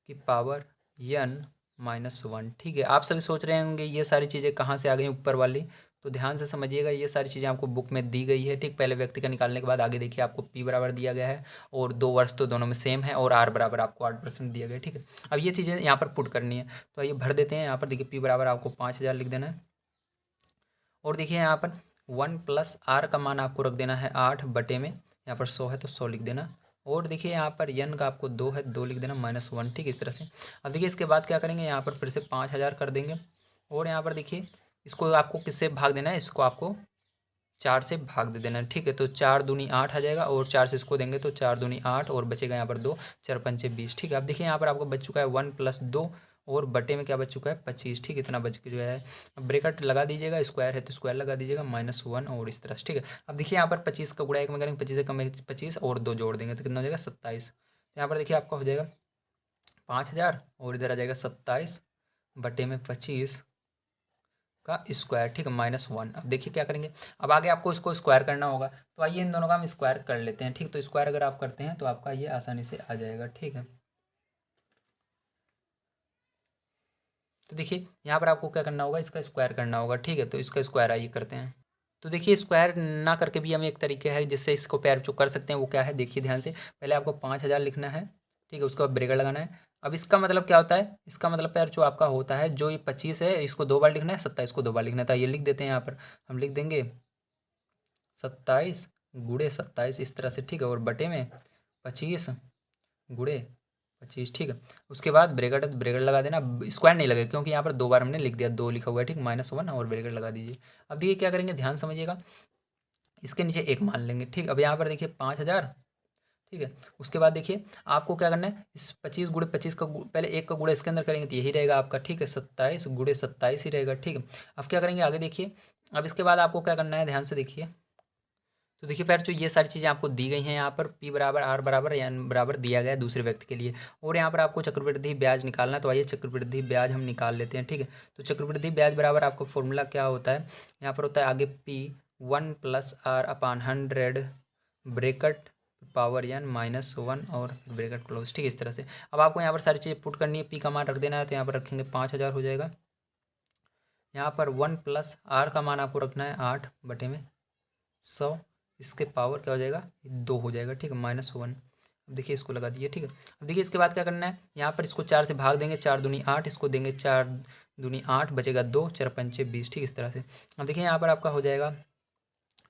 की पावर n-1, ठीक है। आप सभी सोच रहे होंगे ये सारी चीज़ें कहाँ से आ गई ऊपर वाली, तो ध्यान से समझिएगा, ये सारी चीज़ें आपको बुक में दी गई है, ठीक। पहले व्यक्ति का निकालने के बाद आगे देखिए आपको पी बराबर दिया गया है और 2 वर्ष तो दोनों में सेम है और आर बराबर आपको 8% दिया गया है, ठीक है। अब ये चीज़ें यहाँ पर पुट करनी है, तो आइए भर देते हैं। यहाँ पर देखिए पी बराबर आपको 5000 लिख देना है और देखिए यहाँ पर 1 + r का मान आपको रख देना है 8 बटे में, यहाँ पर 100 है तो 100 लिख देना। और देखिए यहाँ पर n का आपको 2 है, 2 लिख देना -1, ठीक है, इस तरह से। अब देखिए इसके बाद क्या करेंगे, यहाँ पर फिर से 5000 कर देंगे और यहाँ पर देखिए इसको आपको किससे भाग देना है, इसको आपको 4 से भाग दे देना है, ठीक है। तो 4 दूनी 8 आ जाएगा और 4 से इसको देंगे तो 4 दूनी 8 और बचेगा यहाँ पर 2, 4 पंचे 20, ठीक है। अब देखिए यहाँ पर आपको बच चुका है 1 + 2 और बटे में क्या बच चुका है 25, ठीक है, इतना बच के जो है। अब ब्रैकेट लगा दीजिएगा, स्क्वायर है तो स्क्वायर लगा दीजिएगा -1 और इस तरह से, ठीक है। अब देखिए यहाँ पर 25 का गुणा 1 में करेंगे, 25 से कम 25 और 2 जोड़ देंगे तो कितना हो जाएगा 27। तो यहाँ पर देखिए आपका हो जाएगा 5000 और इधर आ जाएगा 27 बटे में 25 का स्क्वायर, ठीक है, -1। अब देखिए क्या करेंगे, अब आगे आपको इसको स्क्वायर करना होगा, तो आइए इन दोनों का हम स्क्वायर कर लेते हैं, ठीक। तो स्क्वायर अगर आप करते हैं तो आपका ये आसानी से आ जाएगा, ठीक है। तो देखिए यहाँ पर आपको क्या करना होगा, इसका स्क्वायर करना होगा, ठीक है। तो इसका स्क्वायर आइए करते हैं। तो देखिए स्क्वायर ना करके भी हमें एक तरीके है जिससे इसको पैर जो कर सकते हैं, वो क्या है, देखिए ध्यान से। पहले आपको 5000 लिखना है, ठीक है, उसके बाद ब्रेकर लगाना है। अब इसका मतलब क्या होता है, इसका मतलब पैर जो आपका होता है, जो ये 25 है इसको 2 बार लिखना है, 27 को 2 बार लिखना था। ये लिख देते हैं, यहाँ पर हम लिख देंगे 27 गुणे 27 इस तरह से, ठीक है, और बटे में 25 गुणे 25, ठीक है। उसके बाद ब्रैकेट है तो ब्रैकेट लगा देना, स्क्वायर नहीं लगेगा क्योंकि यहाँ पर 2 बार हमने लिख दिया, 2 लिखा हुआ है, ठीक, -1 और ब्रैकेट लगा दीजिए। अब देखिए क्या करेंगे, ध्यान समझिएगा, इसके नीचे 1 मान लेंगे, ठीक। अब यहाँ पर देखिए 5000, ठीक है। उसके बाद देखिए आपको क्या करना है, इस 25 गुणे 25 का पहले 1 का गुणा इसके अंदर करेंगे तो यही रहेगा आपका, ठीक है, 27 गुणे 27 ही रहेगा, ठीक है। अब क्या करेंगे आगे देखिए, अब इसके बाद आपको क्या करना है, ध्यान से देखिए। तो देखिए फिर जो ये सारी चीज़ें आपको दी गई हैं, यहाँ पर पी बराबर आर बराबर एन बराबर दिया गया है दूसरे व्यक्ति के लिए, और यहाँ पर आपको चक्रवृद्धि ब्याज निकालना है। तो आइए चक्रवृद्धि ब्याज हम निकाल लेते हैं, ठीक है। तो चक्रवृद्धि ब्याज बराबर आपका फॉर्मूला क्या होता है, यहाँ पर होता है आगे P 1 + r/100 bracket power n-1 और ब्रेकेट क्लोज, ठीक है, इस तरह से। अब आपको यहाँ पर सारी चीज़ें पुट करनी है, पी का मान रख देना है, तो यहाँ पर रखेंगे 5000 हो जाएगा। यहाँ पर 1 + r का मान आपको रखना है 8 बटे में 100, इसके पावर क्या हो जाएगा 2 हो जाएगा, ठीक है, -1। अब देखिए इसको लगा दिए, ठीक है। अब देखिए इसके बाद क्या करना है, यहाँ पर इसको 4 से भाग देंगे, 4 दूनी 8, इसको देंगे 4 दूनी 8, बचेगा 2, 4 पंचे 20, ठीक, इस तरह से। अब देखिए यहाँ पर आपका हो जाएगा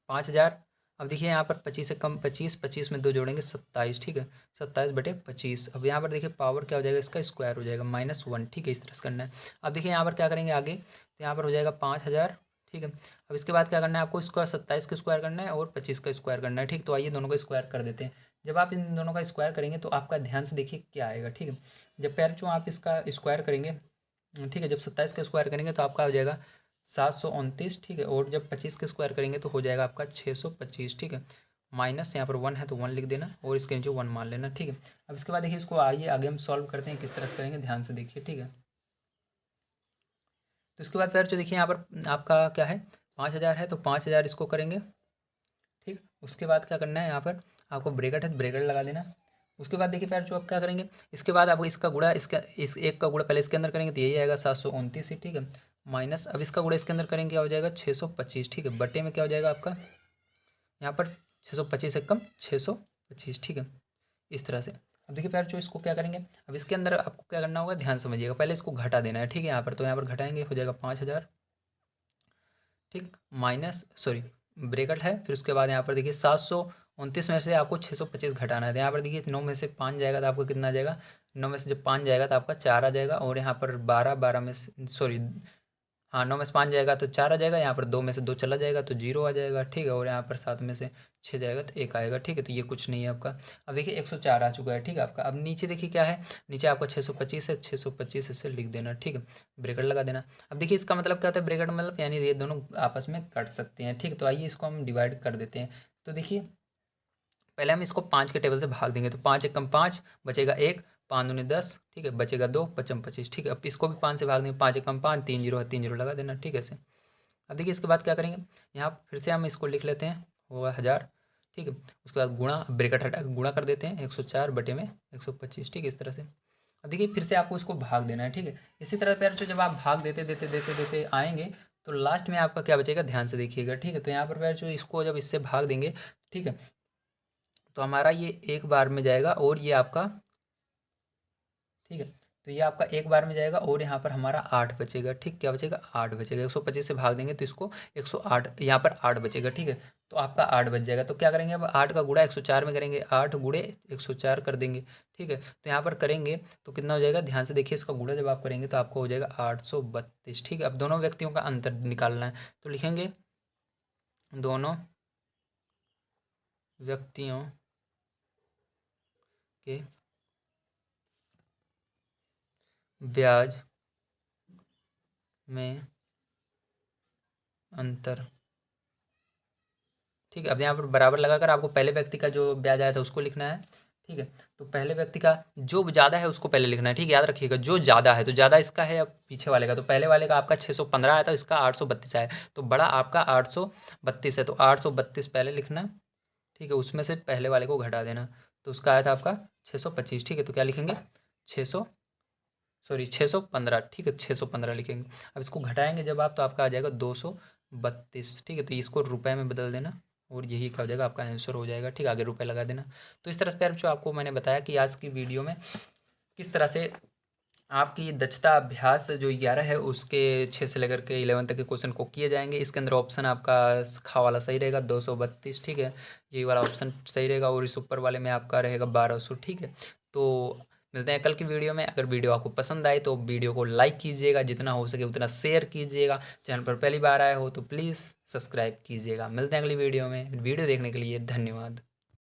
5000। अब देखिए यहाँ पर 25 से कम 25, 25 में 2 जोड़ेंगे 27, ठीक है, 27 बटे 25। अब यहाँ पर देखिए पावर क्या हो जाएगा, इसका स्क्वायर हो जाएगा -1, ठीक है, इस तरह से करना है। अब देखिए यहाँ पर क्या करेंगे आगे, तो यहाँ पर हो जाएगा 5000, ठीक है। अब इसके बाद क्या करना है आपको, इसका 27 का स्क्वायर करना है और 25 का स्क्वायर करना है, ठीक। तो आइए दोनों का स्क्वायर कर देते हैं। जब आप इन दोनों का स्क्वायर करेंगे तो आपका ध्यान से देखिए क्या आएगा, ठीक है। जब पैर जो आप इसका स्क्वायर करेंगे, ठीक है, जब 27 का स्क्वायर करेंगे तो आपका हो जाएगा 729, ठीक है, और जब 25 का स्क्वायर करेंगे तो हो जाएगा आपका 625, ठीक है। माइनस यहाँ पर 1 है तो 1 लिख देना और इसके नीचे 1 मान लेना, ठीक है। अब इसके बाद देखिए इसको आइए आगे हम सॉल्व करते हैं, किस तरह से करेंगे ध्यान से देखिए, ठीक है। तो इसके बाद फिर जो देखिए यहाँ पर आपका क्या है, 5000 है तो 5000 इसको करेंगे, ठीक। उसके बाद क्या करना है, यहाँ पर आपको ब्रैकेट है तो ब्रैकेट लगा देना। उसके बाद देखिए फिर जो आप क्या करेंगे, इसके बाद आपको इसका गुणा इस एक का गुणा पहले इसके अंदर करेंगे तो यही आएगा 729 ही, ठीक है, माइनस अब इसका गुणा इसके अंदर करेंगे क्या हो जाएगा 625, ठीक है, बटे में क्या हो जाएगा आपका यहाँ पर 625 से कम 625, ठीक है, इस तरह से। अब देखिए फिर जो इसको क्या करेंगे, अब इसके अंदर आपको क्या करना होगा, ध्यान समझिएगा, पहले इसको घटा देना है, ठीक है। यहाँ पर तो यहाँ पर घटाएंगे, हो जाएगा 5000, ठीक, माइनस सॉरी ब्रैकेट है, फिर उसके बाद यहाँ पर देखिए 729 में से आपको 625 घटाना है। तो यहाँ पर देखिए 9 में से 5 जाएगा तो आपको कितना आ जाएगा, 9 में से जब 5 जाएगा तो आपका 4 आ जाएगा, और यहाँ पर 12 में से सॉरी हाँ 9 में से 5 जाएगा तो 4 आ जाएगा, यहाँ पर 2 में से 2 चला जाएगा तो 0 आ जाएगा, ठीक है, और यहाँ पर 7 में से 6 जाएगा तो 1 आएगा, ठीक है। तो ये कुछ नहीं है आपका। अब देखिए 104 आ चुका है, ठीक है आपका। अब नीचे देखिए क्या है, नीचे आपका 625 है, 625 इससे लिख देना, ठीक है, ब्रैकेट लगा देना। अब देखिए इसका मतलब क्या होता है, ब्रैकेट मतलब यानी ये दोनों आपस में कट सकते हैं, ठीक है। तो आइए इसको हम डिवाइड कर देते हैं। तो देखिए पहले हम इसको 5 के टेबल से भाग देंगे, तो 5 एकम 5 बचेगा 1, 5 दूनी 10, ठीक है, बचेगा 2, 5 25, ठीक है। अब इसको भी 5 से भाग देंगे, 5 एकम 5, 3 जीरो है, 3 जीरो लगा देना, ठीक है से। अब देखिए इसके बाद क्या करेंगे, यहाँ फिर से हम इसको लिख लेते हैं, होगा 1000, ठीक है। उसके बाद गुणा, ब्रैकेट हटा के गुणा कर देते हैं, 104 बटे में 125, ठीक है, इस तरह से। अब देखिए फिर से आपको इसको भाग देना है, ठीक है। इसी तरह पैर जब आप भाग देते देते देते देते आएंगे तो लास्ट में आपका क्या बचेगा, ध्यान से देखिएगा, ठीक है। तो यहाँ पर पैर इसको जब इससे भाग देंगे, ठीक है, तो हमारा ये एक बार में जाएगा और ये आपका, ठीक है, तो ये आपका एक बार में जाएगा और यहाँ पर हमारा 8 बचेगा, ठीक, क्या बचेगा, 8 बचेगा। 125 से भाग देंगे तो इसको 108, यहाँ पर 8 बचेगा, ठीक है। तो आपका 8 बच जाएगा। तो क्या करेंगे, अब 8 का गुणा 104 में करेंगे, 8 गुणे 104 कर देंगे, ठीक है। तो यहाँ पर करेंगे तो कितना हो जाएगा, ध्यान से देखिए, इसका गुणा जब आप करेंगे तो आपको हो जाएगा 832, ठीक है। अब दोनों व्यक्तियों का अंतर निकालना है, तो लिखेंगे दोनों व्यक्तियों के ब्याज में अंतर, ठीक है। अब यहाँ पर बराबर लगाकर आपको पहले व्यक्ति का जो ब्याज आया था उसको लिखना है, ठीक है। तो पहले व्यक्ति का जो ज़्यादा है उसको पहले लिखना है, ठीक है, याद रखिएगा, जो ज़्यादा है तो ज़्यादा इसका है, अब पीछे वाले का, तो पहले वाले का आपका 615 आया था, इसका 832 आया, तो बड़ा आपका 832 है, तो 832 पहले लिखना, ठीक है, उसमें से पहले वाले को घटा देना, तो उसका आया था आपका 625, ठीक है। तो क्या लिखेंगे, 600 सॉरी 615, ठीक है, 615 लिखेंगे। अब इसको घटाएंगे जब आप तो आपका आ जाएगा 232, ठीक है। तो इसको रुपए में बदल देना और यही क्या हो जाएगा, आपका आंसर हो जाएगा, ठीक है, आगे रुपए लगा देना। तो इस तरह से यार जो आपको मैंने बताया कि आज की वीडियो में किस तरह से आपकी दक्षता अभ्यास जो 11 है उसके 6 से लेकर के 11 तक के क्वेश्चन को किए जाएंगे। इसके अंदर ऑप्शन आपका खा वाला सही रहेगा 232, ठीक है, यही वाला ऑप्शन सही रहेगा, और इस ऊपर वाले में आपका रहेगा 1200, ठीक है। तो मिलते हैं कल की वीडियो में। अगर वीडियो आपको पसंद आए तो वीडियो को लाइक कीजिएगा, जितना हो सके उतना शेयर कीजिएगा, चैनल पर पहली बार आए हो तो प्लीज़ सब्सक्राइब कीजिएगा। मिलते हैं अगली वीडियो में। वीडियो देखने के लिए धन्यवाद।